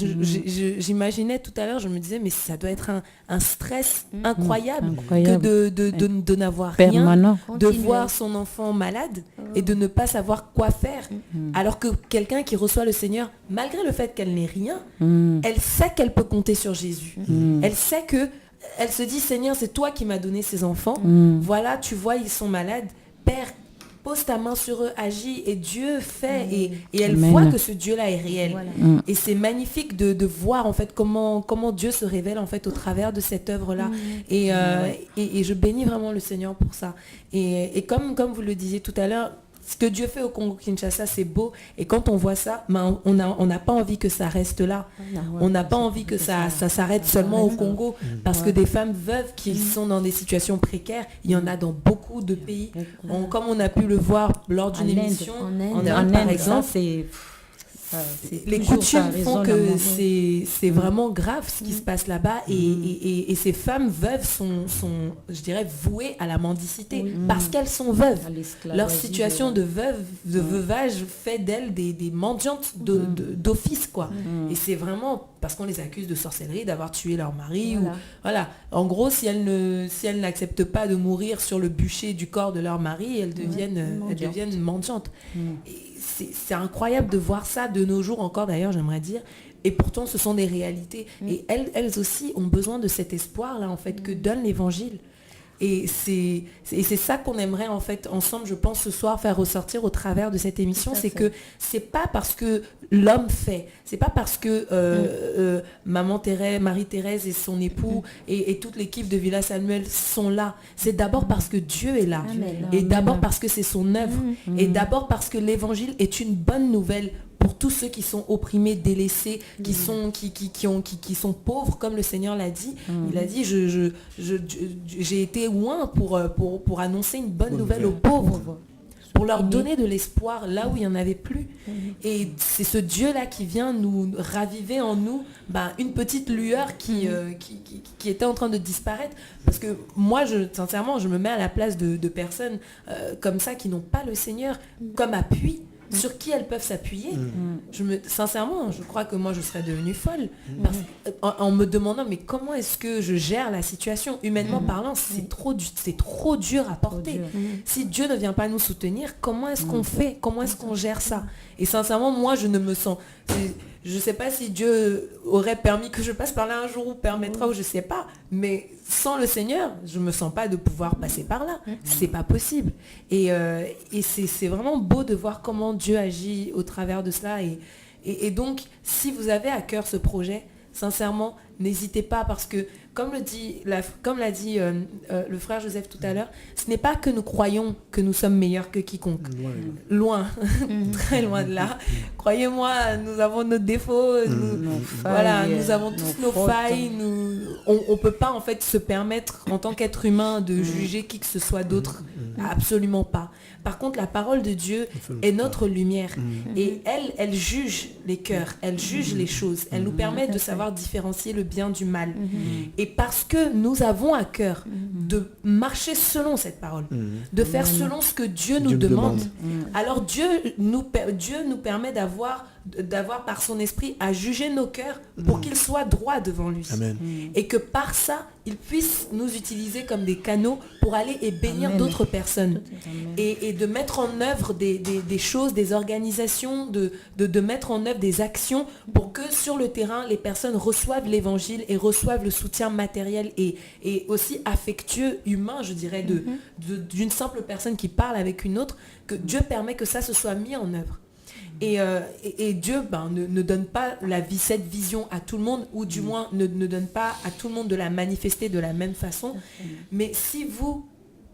j'imaginais tout à l'heure, je me disais, mais ça doit être un stress incroyable que de n'avoir Permanent. rien, de voir son enfant malade et de ne pas savoir quoi faire. Alors que quelqu'un qui reçoit le Seigneur, malgré le fait qu'elle n'ait rien, elle sait qu'elle peut compter sur Jésus. Elle sait que elle se dit, Seigneur, c'est toi qui m'as donné ces enfants. Voilà, tu vois, ils sont malades. Père, pose ta main sur eux, agis, et Dieu fait. Et elle voit que ce Dieu-là est réel. Voilà. Et c'est magnifique de voir en fait comment Dieu se révèle en fait au travers de cette œuvre-là. Et je bénis vraiment le Seigneur pour ça. Et comme vous le disiez tout à l'heure, ce que Dieu fait au Congo-Kinshasa, c'est beau. Et quand on voit ça, on n'a pas envie que ça reste là. On n'a pas envie que ça s'arrête seulement au Congo. Parce que des femmes veuves qui sont dans des situations précaires, il y en a dans beaucoup de pays. Comme on a pu le voir lors d'une émission, en Inde, par exemple, les coutumes font que c'est vraiment grave ce qui se passe là-bas et ces femmes veuves sont, je dirais, vouées à la mendicité parce qu'elles sont veuves. Leur situation de veuvage fait d'elles des mendiantes d'office, quoi. Et c'est vraiment parce qu'on les accuse de sorcellerie, d'avoir tué leur mari. Voilà. En gros, si elles n'acceptent pas de mourir sur le bûcher du corps de leur mari, elles deviennent mendiantes. Et c'est incroyable de voir ça de nos jours encore, d'ailleurs, j'aimerais dire. Et pourtant, ce sont des réalités. Et elles aussi ont besoin de cet espoir-là, en fait, que donne l'Évangile. Et c'est ça qu'on aimerait, en fait, ensemble, je pense, ce soir, faire ressortir au travers de cette émission. C'est que c'est pas parce que l'homme fait, c'est pas parce que Marie-Thérèse et son époux et toute l'équipe de Villa Samuel sont là. C'est d'abord parce que Dieu est là. Et d'abord parce que c'est son œuvre. Et d'abord parce que l'Évangile est une bonne nouvelle pour tous ceux qui sont opprimés, délaissés, qui sont pauvres, comme le Seigneur l'a dit. Il a dit, j'ai été loin pour annoncer une bonne nouvelle aux pauvres, pour leur donner de l'espoir là où il n'y en avait plus. Et c'est ce Dieu-là qui vient nous raviver en nous une petite lueur qui était en train de disparaître. Parce que moi, sincèrement, je me mets à la place de personnes comme ça qui n'ont pas le Seigneur comme appui. Sur qui elles peuvent s'appuyer. Sincèrement, je crois que moi, je serais devenue folle en me demandant, mais comment est-ce que je gère la situation ? Humainement parlant, c'est trop dur à porter. Si Dieu ne vient pas nous soutenir, comment est-ce qu'on fait ? Comment est-ce qu'on gère ça ? Et sincèrement, moi, je ne me sens... Je ne sais pas si Dieu aurait permis que je passe par là un jour ou permettra ou je ne sais pas. Mais sans le Seigneur, je ne me sens pas de pouvoir passer par là. C'est pas possible. Et c'est vraiment beau de voir comment Dieu agit au travers de cela. Et donc, si vous avez à cœur ce projet, sincèrement, n'hésitez pas parce que, comme l'a dit le frère Joseph tout à l'heure, ce n'est pas que nous croyons que nous sommes meilleurs que quiconque. Loin, très loin de là. Croyez-moi, nous avons nos défauts, nous avons tous nos failles. On ne peut pas en fait se permettre en tant qu'être humain de juger qui que ce soit d'autre. Absolument pas. Par contre, la parole de Dieu est notre lumière. Et elle juge les cœurs, elle juge les choses. Elle nous permet de savoir différencier le bien du mal. Et parce que nous avons à cœur de marcher selon cette parole, de faire selon ce que Dieu nous demande, alors Dieu nous permet d'avoir par son esprit à juger nos cœurs pour qu'ils soient droits devant lui. Amen. Et que par ça, il puisse nous utiliser comme des canaux pour aller et bénir d'autres personnes. Et de mettre en œuvre des choses, des organisations, de mettre en œuvre des actions pour que sur le terrain, les personnes reçoivent l'évangile et reçoivent le soutien matériel et aussi affectueux, humain, je dirais, d'une simple personne qui parle avec une autre, que Dieu permet que ça se soit mis en œuvre. Et Dieu ne donne pas cette vision à tout le monde, ou du moins ne donne pas à tout le monde de la manifester de la même façon. Mais si vous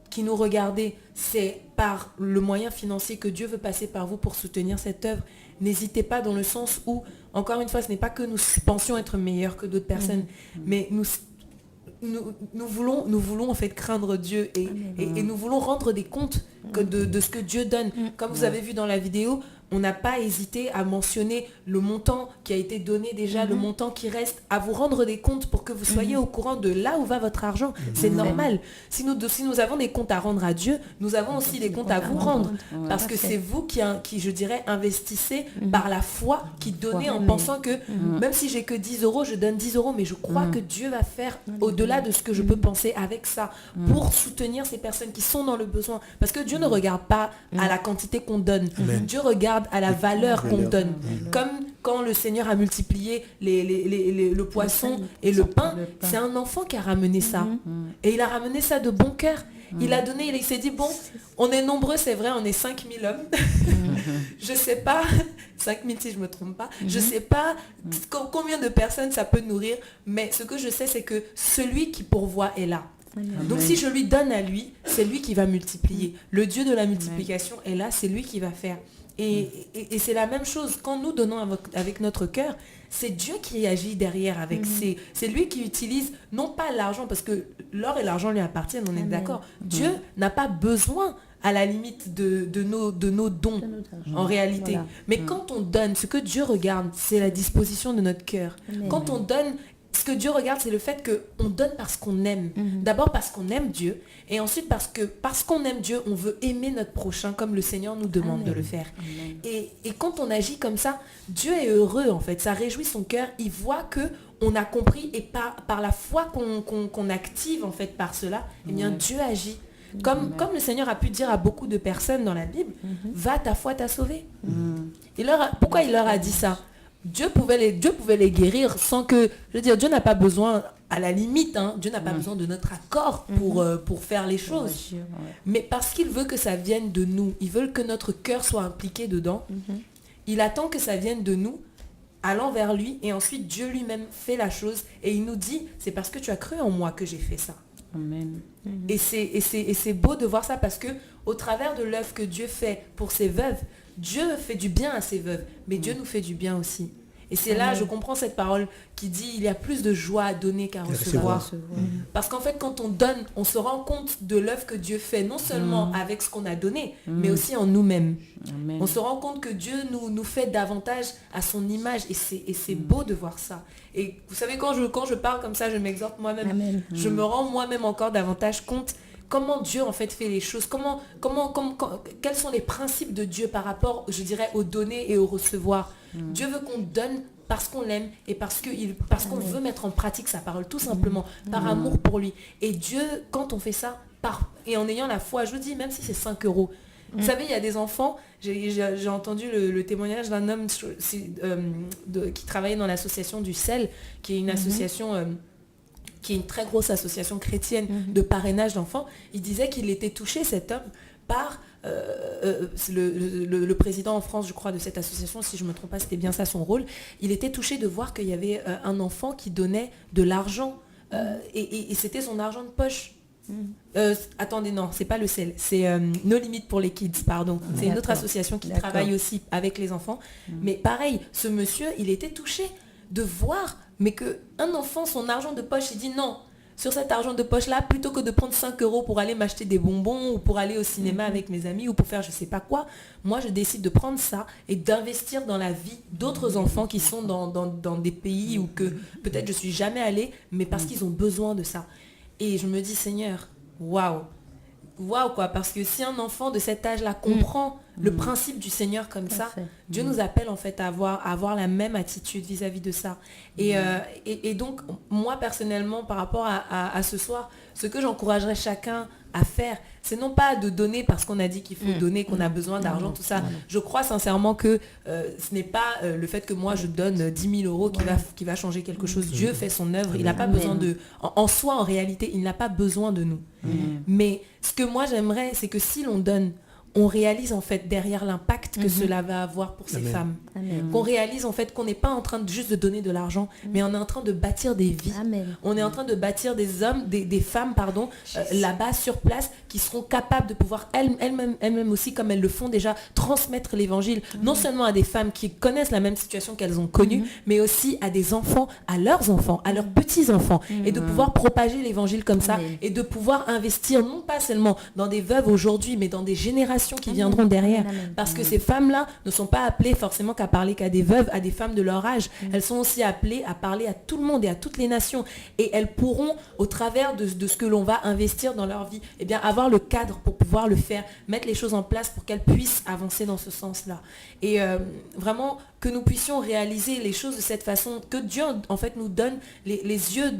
qui nous regardez, c'est par le moyen financier que Dieu veut passer par vous pour soutenir cette œuvre, n'hésitez pas, dans le sens où, encore une fois, ce n'est pas que nous pensions être meilleurs que d'autres personnes, mais nous voulons en fait craindre Dieu et nous voulons rendre des comptes de ce que Dieu donne. Comme vous avez vu dans la vidéo, on n'a pas hésité à mentionner le montant qui a été donné déjà, le montant qui reste, à vous rendre des comptes pour que vous soyez au courant de là où va votre argent. C'est normal. Si nous avons des comptes à rendre à Dieu, nous avons aussi des comptes à vous rendre. Parce que c'est vous qui, je dirais, investissez par la foi, qui donnez en pensant que même si j'ai que 10 euros, je donne 10 euros, mais je crois que Dieu va faire au-delà de ce que je peux penser avec ça pour soutenir ces personnes qui sont dans le besoin. Parce que Dieu ne regarde pas à la quantité qu'on donne. Dieu regarde à la valeur qu'on donne. Comme quand le Seigneur a multiplié le poisson et le pain, c'est un enfant qui a ramené ça. Et il a ramené ça de bon cœur. Il a donné, il s'est dit, bon, on est nombreux, c'est vrai, on est 5000 hommes. Je sais pas, 5000 si je me trompe pas, je sais pas combien de personnes ça peut nourrir, mais ce que je sais, c'est que celui qui pourvoit est là. Donc si je lui donne à lui, c'est lui qui va multiplier. Le Dieu de la multiplication est là, c'est lui qui va faire. Et c'est la même chose, quand nous donnons avec notre cœur, c'est Dieu qui agit derrière avec. C'est lui qui utilise, non pas l'argent, parce que l'or et l'argent lui appartiennent, on est d'accord. Dieu n'a pas besoin, à la limite, de nos dons, en réalité. Voilà. Mais quand on donne, ce que Dieu regarde, c'est la disposition de notre cœur. Quand on donne, ce que Dieu regarde, c'est le fait qu'on donne parce qu'on aime. D'abord parce qu'on aime Dieu, et ensuite parce qu'on aime Dieu, on veut aimer notre prochain comme le Seigneur nous demande de le faire. Et quand on agit comme ça, Dieu est heureux en fait, ça réjouit son cœur, il voit que on a compris, et par la foi qu'on active en fait par cela, eh bien Dieu agit. Comme le Seigneur a pu dire à beaucoup de personnes dans la Bible, va, ta foi t'a sauvé. Pourquoi il leur a dit ça? Dieu pouvait les guérir sans que, je veux dire, Dieu n'a pas besoin, à la limite, Dieu n'a pas besoin de notre accord pour faire les choses. Mais parce qu'il veut que ça vienne de nous, il veut que notre cœur soit impliqué dedans, il attend que ça vienne de nous, allant vers lui, et ensuite Dieu lui-même fait la chose, et il nous dit, c'est parce que tu as cru en moi que j'ai fait ça. Amen. Et c'est beau de voir ça, parce que au travers de l'œuvre que Dieu fait pour ses veuves, Dieu fait du bien à ses veuves, mais Dieu nous fait du bien aussi. Et c'est là, je comprends cette parole qui dit, il y a plus de joie à donner qu'à recevoir. Parce qu'en fait, quand on donne, on se rend compte de l'œuvre que Dieu fait, non seulement avec ce qu'on a donné, mais aussi en nous-mêmes. On se rend compte que Dieu nous fait davantage à son image, et c'est beau de voir ça. Et vous savez, quand je parle comme ça, je m'exhorte moi-même. Je me rends moi-même encore davantage compte comment Dieu en fait fait les choses, quels sont les principes de Dieu par rapport, je dirais, au donner et au recevoir. Dieu veut qu'on donne parce qu'on l'aime et parce qu'on veut mettre en pratique sa parole, tout simplement, par amour pour lui. Et Dieu, quand on fait ça, et en ayant la foi, je vous dis, même si c'est 5 euros, vous savez, il y a des enfants, j'ai entendu le témoignage d'un homme qui travaillait dans l'association du CEL, qui est une association... qui est une très grosse association chrétienne de parrainage d'enfants. Il disait qu'il était touché, cet homme, par c'est le président en France, je crois, de cette association, si je ne me trompe pas, c'était bien ça son rôle, il était touché de voir qu'il y avait un enfant qui donnait de l'argent, et c'était son argent de poche. Attendez, non, c'est pas le CEL, c'est No Limit pour les Kids, pardon. C'est une autre association qui travaille aussi avec les enfants. Mais pareil, ce monsieur, il était touché de voir, mais qu'un enfant, son argent de poche, il dit non, sur cet argent de poche-là, plutôt que de prendre 5 € pour aller m'acheter des bonbons ou pour aller au cinéma avec mes amis ou pour faire je sais pas quoi, moi je décide de prendre ça et d'investir dans la vie d'autres enfants qui sont dans des pays où que peut-être je suis jamais allée, mais parce qu'ils ont besoin de ça. Et je me dis, Seigneur, waouh quoi, parce que si un enfant de cet âge-là comprend le principe du Seigneur comme ça, Dieu nous appelle en fait à avoir la même attitude vis-à-vis de ça. Et donc, moi personnellement, par rapport à ce soir, ce que j'encouragerais chacun à faire, c'est non pas de donner parce qu'on a dit qu'il faut donner, qu'on a besoin d'argent, tout ça. Je crois sincèrement que ce n'est pas le fait que moi je donne 10 000 € qui va changer quelque chose. Dieu fait son œuvre, il n'a pas besoin de... En soi, en réalité, il n'a pas besoin de nous. Mais ce que moi j'aimerais, c'est que si l'on donne, on réalise en fait derrière l'impact que cela va avoir pour ces femmes. Qu'on réalise en fait qu'on n'est pas en train juste de donner de l'argent, mais on est en train de bâtir des vies. On est en train de bâtir des hommes, des femmes, là-bas sur place, qui seront capables de pouvoir elles-mêmes aussi, comme elles le font déjà, transmettre l'évangile, non seulement à des femmes qui connaissent la même situation qu'elles ont connue, mais aussi à des enfants, à leurs petits-enfants, et de pouvoir propager l'évangile comme ça, et de pouvoir investir non pas seulement dans des veuves aujourd'hui, mais dans des générations qui viendront derrière. Parce que ces femmes-là ne sont pas appelées forcément qu'à parler qu'à des veuves, à des femmes de leur âge. Elles sont aussi appelées à parler à tout le monde et à toutes les nations. Et elles pourront, au travers de ce que l'on va investir dans leur vie, eh bien, avoir le cadre pour pouvoir le faire, mettre les choses en place pour qu'elles puissent avancer dans ce sens-là. Et vraiment, que nous puissions réaliser les choses de cette façon, que Dieu, en fait, nous donne les yeux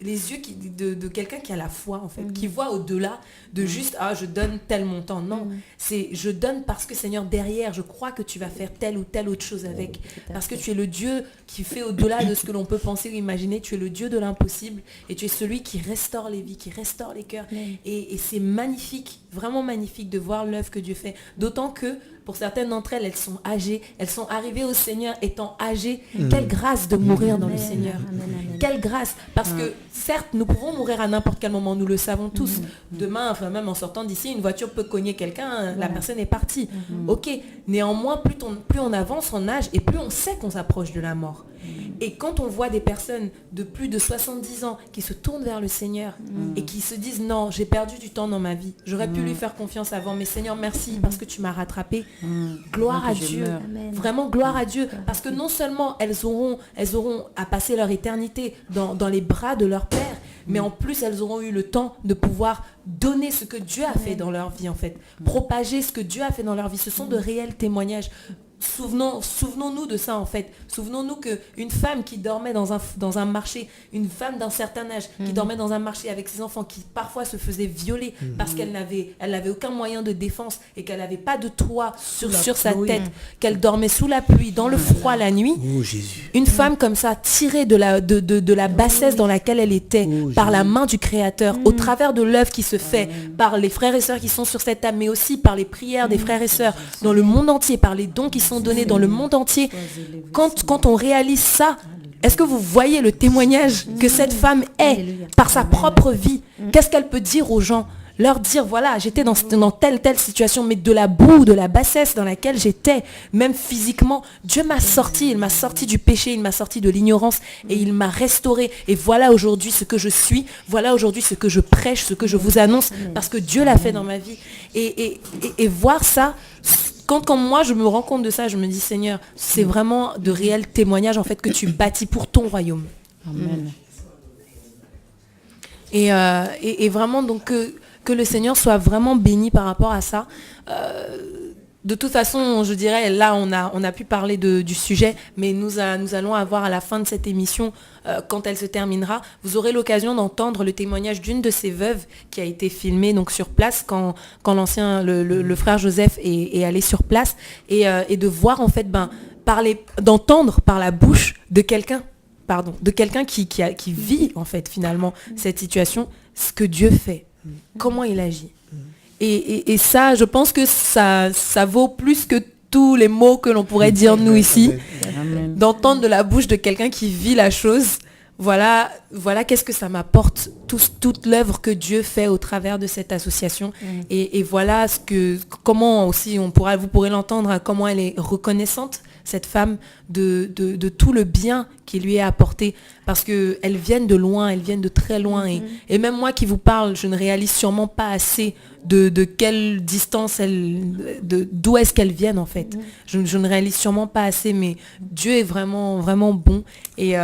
les yeux de quelqu'un qui a la foi, en fait, qui voit au-delà de juste je donne tel montant. Non, c'est je donne parce que Seigneur, derrière, je crois que tu vas faire telle ou telle autre chose avec, parce que tu es le Dieu qui fait au-delà de ce que l'on peut penser ou imaginer. Tu es le Dieu de l'impossible et tu es celui qui restaure les vies, qui restaure les cœurs. Et c'est magnifique, vraiment magnifique de voir l'œuvre que Dieu fait, d'autant que pour certaines d'entre elles, elles sont âgées, elles sont arrivées au Seigneur étant âgées. Quelle grâce de mourir dans le Seigneur. Quelle grâce, parce que certes, nous pouvons mourir à n'importe quel moment, nous le savons tous. Demain, enfin même en sortant d'ici, une voiture peut cogner quelqu'un, la personne est partie. Ok, néanmoins, plus on avance en âge et plus on sait qu'on s'approche de la mort. Et quand on voit des personnes de plus de 70 ans qui se tournent vers le Seigneur et qui se disent non, j'ai perdu du temps dans ma vie, j'aurais pu lui faire confiance avant, mais Seigneur, merci parce que tu m'as rattrapé. Gloire à Dieu, vraiment gloire à Dieu, parce que non seulement elles auront à passer leur éternité dans les bras de leur Père, mais en plus elles auront eu le temps de pouvoir donner ce que Dieu a fait dans leur vie, en fait, propager ce que Dieu a fait dans leur vie. Ce sont de réels témoignages. Souvenons-nous de ça, en fait. Souvenons-nous qu'une femme qui dormait dans un marché, une femme d'un certain âge qui dormait dans un marché avec ses enfants, qui parfois se faisait violer parce qu'elle n'avait aucun moyen de défense et qu'elle n'avait pas de toit sur sa tête, qu'elle dormait sous la pluie, dans le froid la nuit. Une femme comme ça, tirée de la bassesse dans laquelle elle était par la main du Créateur, au travers de l'œuvre qui se fait par les frères et sœurs qui sont sur cette table, mais aussi par les prières des frères et sœurs dans le monde entier, par les dons qui sont donnés dans le monde entier. Quand on réalise ça, est-ce que vous voyez le témoignage que cette femme est par sa propre vie? Qu'est-ce qu'elle peut dire aux gens? Leur dire, voilà, j'étais dans telle situation, mais de la boue, de la bassesse dans laquelle j'étais, même physiquement, Dieu m'a sorti, il m'a sorti du péché, il m'a sorti de l'ignorance et il m'a restauré. Et voilà aujourd'hui ce que je suis, voilà aujourd'hui ce que je prêche, ce que je vous annonce, parce que Dieu l'a fait dans ma vie. Et voir ça, quand moi je me rends compte de ça, je me dis, Seigneur, c'est vraiment de réels témoignages en fait que tu bâtis pour ton royaume. Amen. Et vraiment donc que le Seigneur soit vraiment béni par rapport à ça. De toute façon, je dirais, là, on a pu parler du sujet, mais nous allons avoir à la fin de cette émission, quand elle se terminera, vous aurez l'occasion d'entendre le témoignage d'une de ces veuves qui a été filmée donc sur place quand le frère Joseph est allé sur place et de voir en fait, d'entendre par la bouche de quelqu'un qui vit en fait finalement cette situation, ce que Dieu fait, comment il agit. Et ça, je pense que ça vaut plus que tous les mots que l'on pourrait dire nous ici, d'entendre de la bouche de quelqu'un qui vit la chose. Voilà qu'est-ce que ça m'apporte, toute l'œuvre que Dieu fait au travers de cette association. Et voilà comment aussi vous pourrez l'entendre, hein, comment elle est reconnaissante, cette femme, de tout le bien qui lui est apporté. Parce qu'elles viennent de loin, elles viennent de très loin. Et même moi qui vous parle, je ne réalise sûrement pas assez de quelle distance d'où est-ce qu'elles viennent en fait. Je ne réalise sûrement pas assez, mais Dieu est vraiment, vraiment bon. Et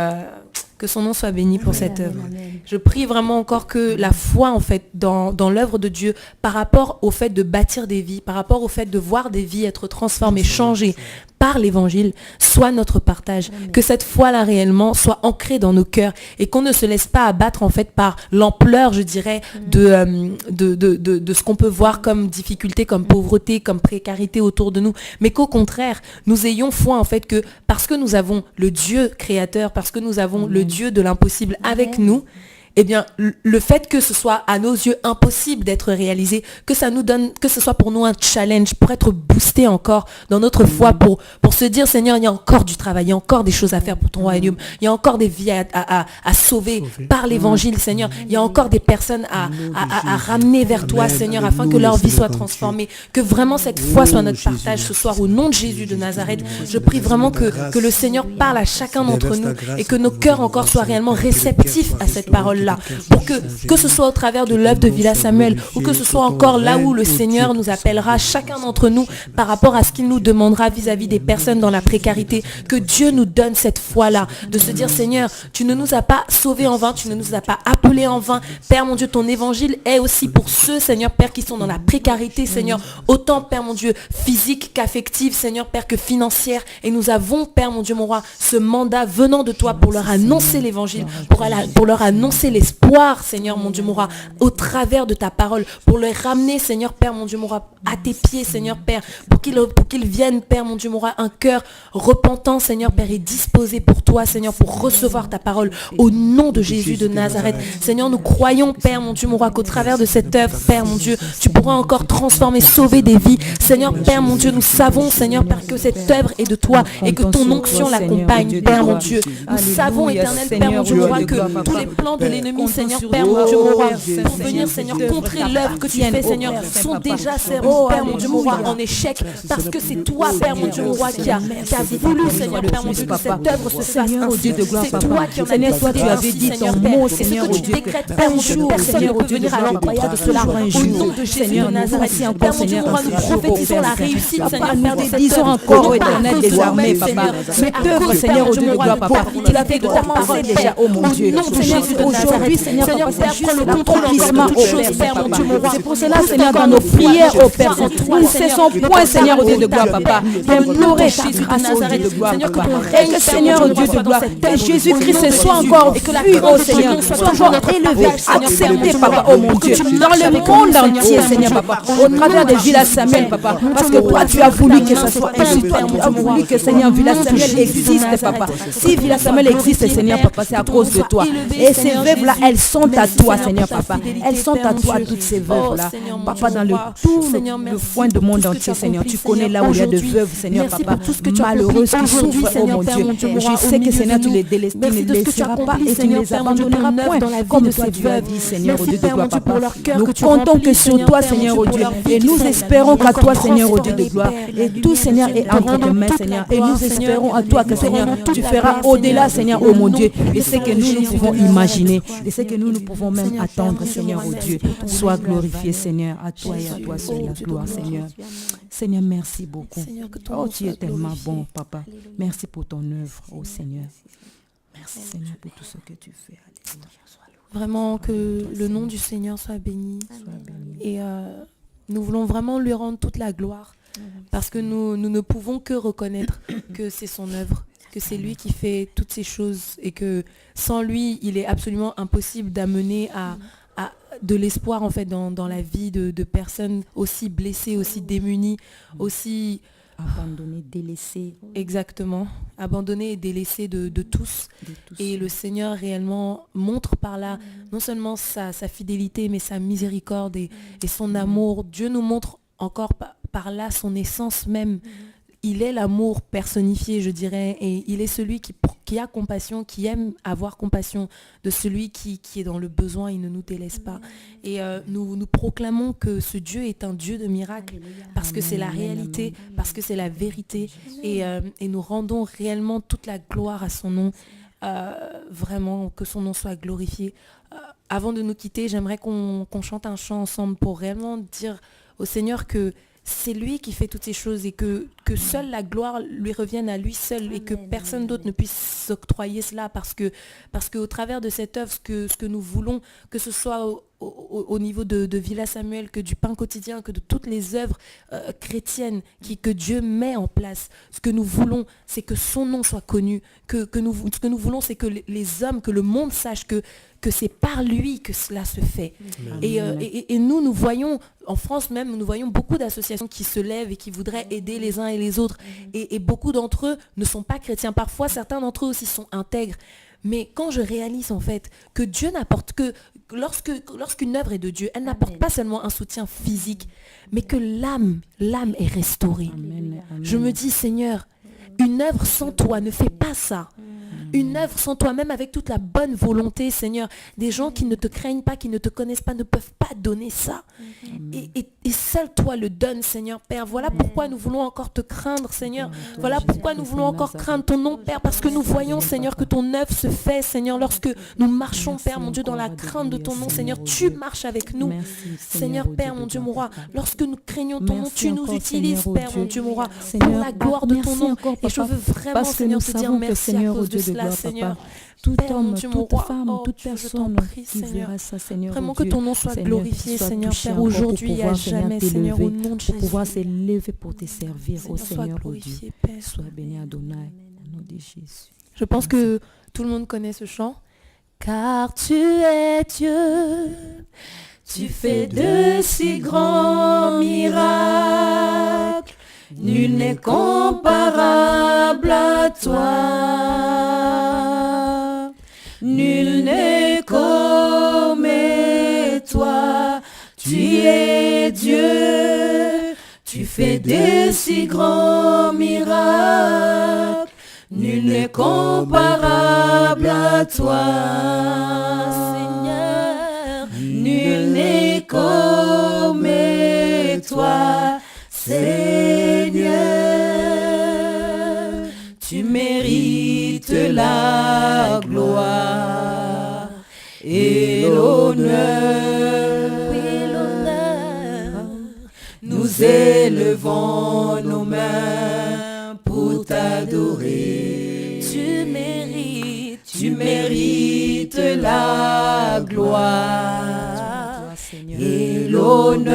que son nom soit béni pour cette œuvre. Je prie vraiment encore que la foi en fait dans l'œuvre de Dieu, par rapport au fait de bâtir des vies, par rapport au fait de voir des vies être transformées, changées par l'évangile, soit notre partage. Que cette foi-là réellement soit ancrée dans nos cœurs et qu'on ne se laisse pas abattre en fait par l'ampleur, je dirais, de ce qu'on peut voir comme difficulté, comme pauvreté, comme précarité autour de nous, mais qu'au contraire, nous ayons foi en fait que parce que nous avons le Dieu créateur, parce que nous avons le Dieu de l'impossible avec nous, eh bien, le fait que ce soit à nos yeux impossible d'être réalisé, que ça nous donne, que ce soit pour nous un challenge, pour être boosté encore dans notre foi, pour se dire, Seigneur, il y a encore du travail, il y a encore des choses à faire pour ton royaume, il y a encore des vies à sauver par l'évangile, Seigneur, il y a encore des personnes à ramener vers toi, Seigneur, afin que leur vie soit transformée, que vraiment cette foi soit notre partage ce soir, au nom de Jésus de Nazareth. Je prie vraiment que le Seigneur parle à chacun d'entre nous et que nos cœurs encore soient réellement réceptifs à cette parole là, pour que ce soit au travers de l'œuvre de Villa Samuel ou que ce soit encore là où le Seigneur nous appellera, chacun d'entre nous, par rapport à ce qu'il nous demandera vis-à-vis des personnes dans la précarité, que Dieu nous donne cette foi-là, de se dire, Seigneur, tu ne nous as pas sauvés en vain, tu ne nous as pas appelés en vain, Père mon Dieu, ton évangile est aussi pour ceux, Seigneur Père, qui sont dans la précarité, Seigneur, autant, Père mon Dieu, physique qu'affective, Seigneur Père, que financière, et nous avons, Père mon Dieu, mon roi, ce mandat venant de toi pour leur annoncer l'évangile, pour leur annoncer l'espoir, Seigneur mon Dieu, mon roi, au travers de ta parole, pour les ramener, Seigneur Père mon Dieu, mon roi, à tes pieds, Seigneur Père, pour qu'ils viennent, Père mon Dieu, mon roi, un cœur repentant, Seigneur Père, et disposé pour toi, Seigneur, pour recevoir ta parole, au nom de Jésus de Nazareth. Seigneur, nous croyons, Père mon Dieu, mon roi, qu'au travers de cette œuvre, Père mon Dieu, tu pourras encore transformer, sauver des vies. Seigneur Père mon Dieu, nous savons, Seigneur Père, que cette œuvre est de toi et que ton onction l'accompagne, Père mon Dieu. Nous savons, éternel Père mon Dieu, mon roi, que tous les plans de l'ennemi, Seigneur Père mon Dieu, mon roi, pour venir, Seigneur, contrer l'œuvre que tu fais, Seigneur, sont déjà servis, Père mon Dieu, mon roi, en échec, parce que c'est toi, Père mon Dieu, mon roi, qui a voulu, Seigneur Père mon Dieu, que cette œuvre se fasse ainsi. C'est toi qui en as décidé, toi tu avais dit ton mot, Seigneur, tu décrètes, Père mon Dieu, personne ne peut venir à l'encontre de cela. Au nom de Jésus de Nazareth, Père mon Dieu, mon roi, nous prophétisons la réussite, Seigneur Père, de cette œuvre. Encore au éternel des armées, papa. Cette œuvre, Seigneur, au Dieu de gloire, papa, tu l'avais commencé déjà, oh mon Dieu. Seigneur, aujourd'hui, Seigneur, Père, prends le contrôle encore de toutes choses, Père, mon Dieu, mon roi. C'est pour cela, Seigneur, dans nos prières, oh Père, nous ne cessons point, Seigneur, au Dieu de gloire, papa, d'implorer ta grâce au Dieu de gloire, papa. Et que, Seigneur, au Dieu de gloire, que Jésus-Christ soit encore vu, oh Seigneur, soit encore élevé, accepté, papa, oh mon Dieu, dans le monde entier, Seigneur, papa, au travers de Villa Samuel, papa, parce que toi, tu as voulu que ce soit ainsi, toi, tu as voulu que, Seigneur, Villa Samuel existe, papa. Si Villa Samuel existe, Seigneur, papa, c'est à cause de toi. Et ces veuves-là, elles sont à toi, Seigneur, papa. Elles sont à toi, toutes ces veuves-là. Papa, dans le foin du monde entier, Seigneur, tu connais là où il y a de veuves, Seigneur, papa, malheureuses qui souffrent, oh mon Dieu. Je sais que, Seigneur, tu les délaisses, tu ne les laisseras pas et tu ne les abandonneras point, comme ces veuves, Seigneur, au Dieu de gloire, papa. Nous comptons que sur toi, Seigneur, au Dieu, et nous espérons qu'à toi, Seigneur, au Dieu de gloire, et tout, Seigneur, est entre tes mains, Seigneur, et nous espérons à toi que, Seigneur, tu feras au-delà, Seigneur, oh mon Dieu, et c'est que nous pouvons imaginer, et c'est que nous pouvons même attendre, Seigneur, oh Dieu. Sois glorifié, Seigneur, à toi et à toi seul la gloire, Seigneur. Seigneur, merci beaucoup. Oh, tu es tellement bon, papa. Merci pour ton œuvre, oh Seigneur. Merci, Seigneur, pour tout ce que tu fais. Vraiment que le nom du Seigneur soit béni. Et nous voulons vraiment lui rendre toute la gloire. Parce que nous ne pouvons que reconnaître que c'est son œuvre, que c'est lui qui fait toutes ces choses et que sans lui, il est absolument impossible d'amener à de l'espoir en fait dans la vie de personnes aussi blessées, aussi démunies, aussi abandonné, délaissé Exactement, abandonné et délaissé de tous. de tout Et ça. le Seigneur réellement montre par là non seulement sa fidélité, mais sa miséricorde et son amour. Dieu nous montre encore par là son essence même. Il est l'amour personnifié, je dirais, et il est celui qui a compassion, qui aime avoir compassion de celui qui est dans le besoin, il ne nous délaisse pas. Et nous proclamons que ce Dieu est un Dieu de miracles, parce que c'est la Amen, réalité, amen. parce que c'est la vérité, et nous rendons réellement toute la gloire à son nom, vraiment que son nom soit glorifié. Avant de nous quitter, j'aimerais qu'on chante un chant ensemble pour réellement dire au Seigneur que c'est lui qui fait toutes ces choses et que seule la gloire lui revienne à lui seul et que personne d'autre ne puisse s'octroyer cela parce que au travers de cette œuvre, ce que nous voulons, que ce soit au niveau de Villa Samuel, que du pain quotidien, que de toutes les œuvres chrétiennes que Dieu met en place, ce que nous voulons, c'est que son nom soit connu, ce que nous voulons, c'est que les hommes, que le monde sache que c'est par lui que cela se fait. Et nous voyons, en France même, nous voyons beaucoup d'associations qui se lèvent et qui voudraient aider les uns et les autres. Et beaucoup d'entre eux ne sont pas chrétiens. Parfois, certains d'entre eux aussi sont intègres. Mais quand je réalise en fait que Dieu n'apporte que, lorsqu'une œuvre est de Dieu, elle n'apporte pas seulement un soutien physique, mais que l'âme est restaurée. Amen, amen. Je me dis, Seigneur, une œuvre sans toi ne fait pas ça. Une œuvre sans toi, même avec toute la bonne volonté, Seigneur, des gens qui ne te craignent pas, qui ne te connaissent pas, ne peuvent pas donner ça. Et seul toi le donnes, Seigneur, Père. Voilà pourquoi nous voulons encore te craindre, Seigneur. Voilà pourquoi nous voulons encore craindre ton nom, Père, parce que nous voyons, Seigneur, que ton œuvre se fait, Seigneur, lorsque nous marchons, Père, mon Dieu, dans la crainte de ton nom, Seigneur. Tu marches avec nous, Seigneur, Père, mon Dieu, mon roi. Lorsque nous craignons ton nom, tu nous utilises, Père, mon Dieu, mon roi, pour la gloire de ton nom. Et je veux vraiment, Seigneur, te dire merci à cause de cela, Seigneur. Tout Père, mon homme, Dieu, mon toute roi, femme, toute Dieu, je personne t'en prie, qui Seigneur. verra ça, Seigneur, Vraiment oh que Dieu, ton nom soit Seigneur, glorifié, qu'il soit Seigneur, touché Père, encore pour aujourd'hui et à pouvoir, Seigneur, jamais, Seigneur, au t'élever, nom de pour pouvoir Jésus. s'élever pour te servir, oh Seigneur, sois Seigneur, oh Dieu. glorifié, Père. Sois béni Adonai, au nom de Jésus. Je pense que tout le monde connaît ce chant. Car tu es Dieu, tu fais de si grands miracles, nul n'est comparable à toi. Nul n'est comme toi, tu es Dieu, tu fais de si grands miracles, nul n'est comparable à toi, Seigneur. Nul n'est comme toi, Seigneur. Tu mérites la gloire et l'honneur. Nous élevons nos mains pour t'adorer. Tu mérites la gloire et l'honneur.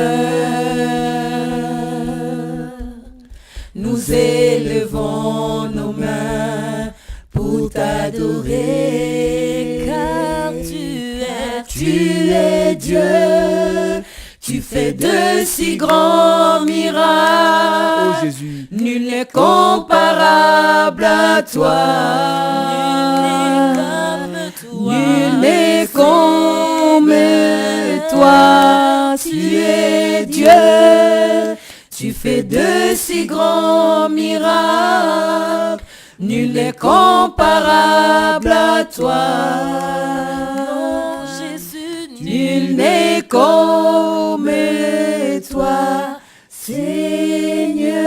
Nous élevons nos mains pour t'adorer, car tu es Dieu, tu fais de si grands miracles. Oh Jésus, Nul n'est comparable à toi. Nul n'est comme toi. Tu es Dieu. Tu fais de si grands miracles. Nul n'est comparable à toi. Non, Jésus, nul n'est comme toi, Seigneur.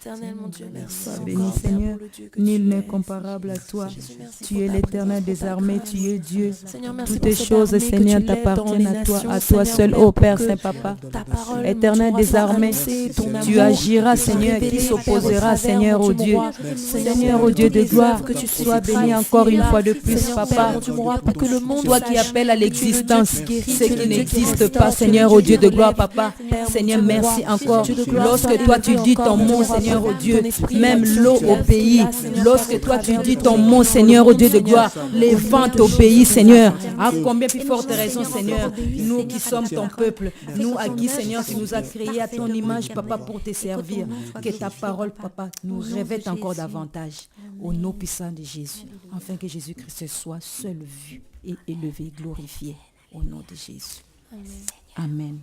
Éternel, mon Dieu, merci Sois encore, béni, Père, Seigneur. pour le Dieu que Nul tu n'est es. comparable à toi. Jésus, merci Tu pour es ta l'éternel présence, des pour ta armées, grâce. tu es Dieu. Seigneur, merci Toutes pour les cette choses, armée que Seigneur, tu lèves dans t'appartiennent les à toi, nations, à toi Seigneur, seul, Père, ô pour Père que Saint-Papa. ta parole, Éternel mon des Dieu, soit armées, annoncée, ton tu amour, agiras, soit Seigneur, révélé, qui s'opposera, Père, Seigneur, mon ô Dieu, Dieu. mon roi. Seigneur, ô Dieu de gloire, sois béni encore une fois de plus, Seigneur, Papa. Père, mon Dieu, mon roi, pour que le monde Toi qui sache appelles à que tu es le Dieu l'existence qui guérit, ce tu es qui le Dieu n'existe restaure, pas, tu es Seigneur, le ô Dieu de qui gloire, relève. Papa. Père, mon Seigneur, Dieu, mon merci roi. encore. Dieu de gloire, Lorsque sois toi tu élevé dis ton encore, mot, mon roi, Seigneur, ô Père. Dieu, Dieu. esprit, Même l'action l'eau de Dieu, obéit. là, Seigneur, Lorsque au toi tu travers dis de ton ton mot, nom, Seigneur, au au Dieu de Seigneur, gloire, les vents obéissent, Seigneur. À combien plus forte raison, Seigneur, nous qui sommes ton peuple, nous à qui, Seigneur, tu nous as créés à ton image, Papa, pour te servir. Que ta parole, Papa, nous revête encore davantage. Au nom puissant de Jésus, afin que Jésus-Christ soit seul vu et élevé, glorifié. Au nom de Jésus. Amen.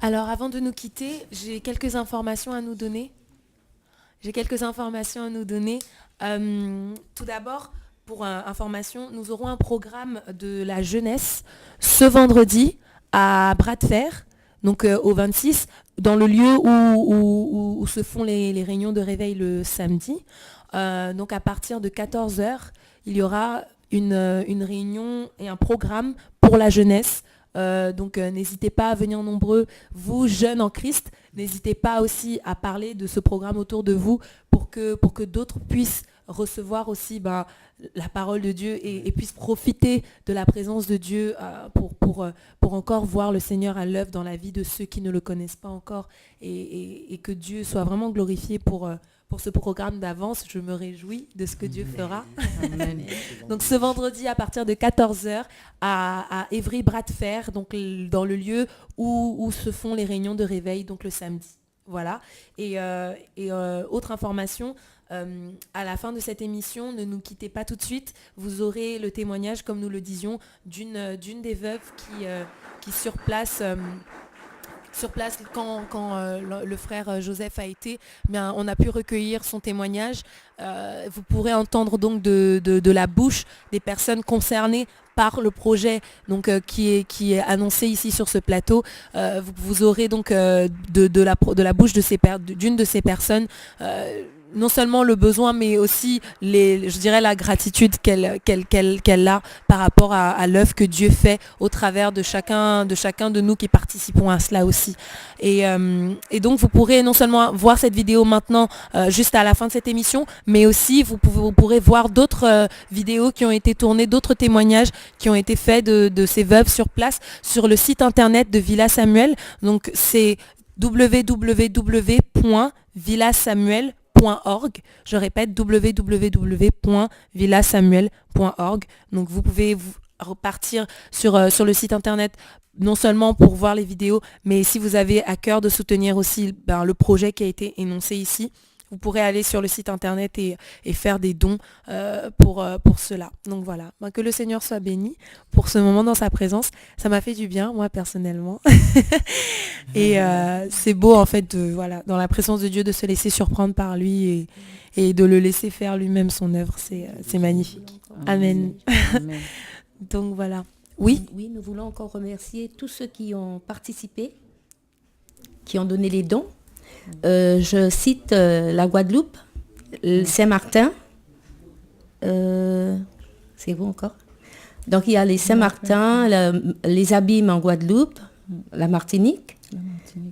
Alors avant de nous quitter, j'ai quelques informations à nous donner. Tout d'abord, pour information, nous aurons un programme de la jeunesse ce vendredi à Bras de Fer, donc au 26, dans le lieu où se font les réunions de réveil le samedi. Donc à partir de 14 heures, il y aura une réunion et un programme pour la jeunesse. Donc n'hésitez pas à venir nombreux, vous jeunes en Christ, n'hésitez pas aussi à parler de ce programme autour de vous pour que d'autres puissent recevoir aussi la parole de Dieu et puissent profiter de la présence de Dieu pour encore voir le Seigneur à l'œuvre dans la vie de ceux qui ne le connaissent pas encore et que Dieu soit vraiment glorifié pour ce programme d'avance. Je me réjouis de ce que Dieu fera. Amen. Donc ce vendredi à partir de 14 heures à Évry Bras de Fer, donc dans le lieu où se font les réunions de réveil, donc le samedi. Voilà. Et autre information, à la fin de cette émission, ne nous quittez pas tout de suite. Vous aurez le témoignage, comme nous le disions, d'une des veuves qui sur place, quand le frère Joseph a été, on a pu recueillir son témoignage. Vous pourrez entendre donc de la bouche des personnes concernées par le projet donc, qui est annoncé ici sur ce plateau. Vous aurez donc de la bouche d'une de ces personnes non seulement le besoin, mais aussi je dirais la gratitude qu'elle a par rapport à l'œuvre que Dieu fait au travers de chacun de nous qui participons à cela aussi. Et donc vous pourrez non seulement voir cette vidéo maintenant, juste à la fin de cette émission, mais aussi vous pourrez voir d'autres vidéos qui ont été tournées, d'autres témoignages qui ont été faits de ces veuves sur place sur le site internet de Villa Samuel. Donc c'est www.villasamuel.org. Je répète, www.villasamuel.org. Donc vous pouvez repartir sur le site internet non seulement pour voir les vidéos, mais si vous avez à cœur de soutenir aussi le projet qui a été énoncé ici, vous pourrez aller sur le site internet et faire des dons pour cela. Donc voilà, que le Seigneur soit béni pour ce moment dans sa présence. Ça m'a fait du bien, moi personnellement. Et c'est beau en fait, dans la présence de Dieu, de se laisser surprendre par lui et de le laisser faire lui-même son œuvre. C'est magnifique. Amen. Amen. Donc voilà. Oui. Oui, nous voulons encore remercier tous ceux qui ont participé, qui ont donné les dons. Je cite la Guadeloupe, Saint-Martin, c'est vous encore. Donc il y a les Saint-Martin, les Abîmes en Guadeloupe, la Martinique.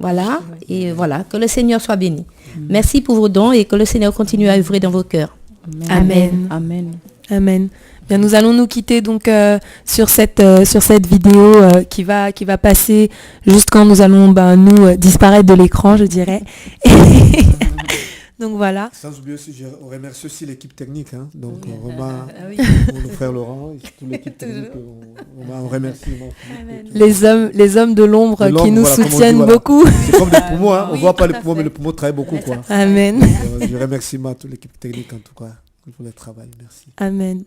Voilà, et voilà, que le Seigneur soit béni. Merci pour vos dons et que le Seigneur continue à œuvrer dans vos cœurs. Amen. Amen. Amen. Bien, nous allons nous quitter donc sur cette vidéo qui va passer juste quand nous allons nous disparaître de l'écran, je dirais. Donc voilà. Sans oublier aussi, on remercie aussi l'équipe technique, hein. Donc Romain, oui. pour le frère Laurent, et toute l'équipe technique, on remercie. Les hommes de l'ombre qui nous soutiennent beaucoup. C'est comme des poumons, hein. On voit pas les poumons, mais les poumons travaillent beaucoup, quoi. Amen. Je remercie toute l'équipe technique en tout cas pour le travail. Merci. Amen.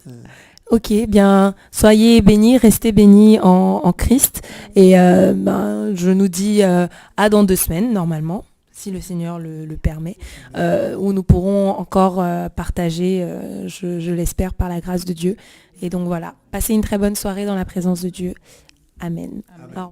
Ok, bien, soyez bénis, restez bénis en Christ. Et je nous dis à dans 2 semaines, normalement, si le Seigneur le permet, où nous pourrons encore partager, je l'espère, par la grâce de Dieu. Et donc voilà, passez une très bonne soirée dans la présence de Dieu. Amen. Amen.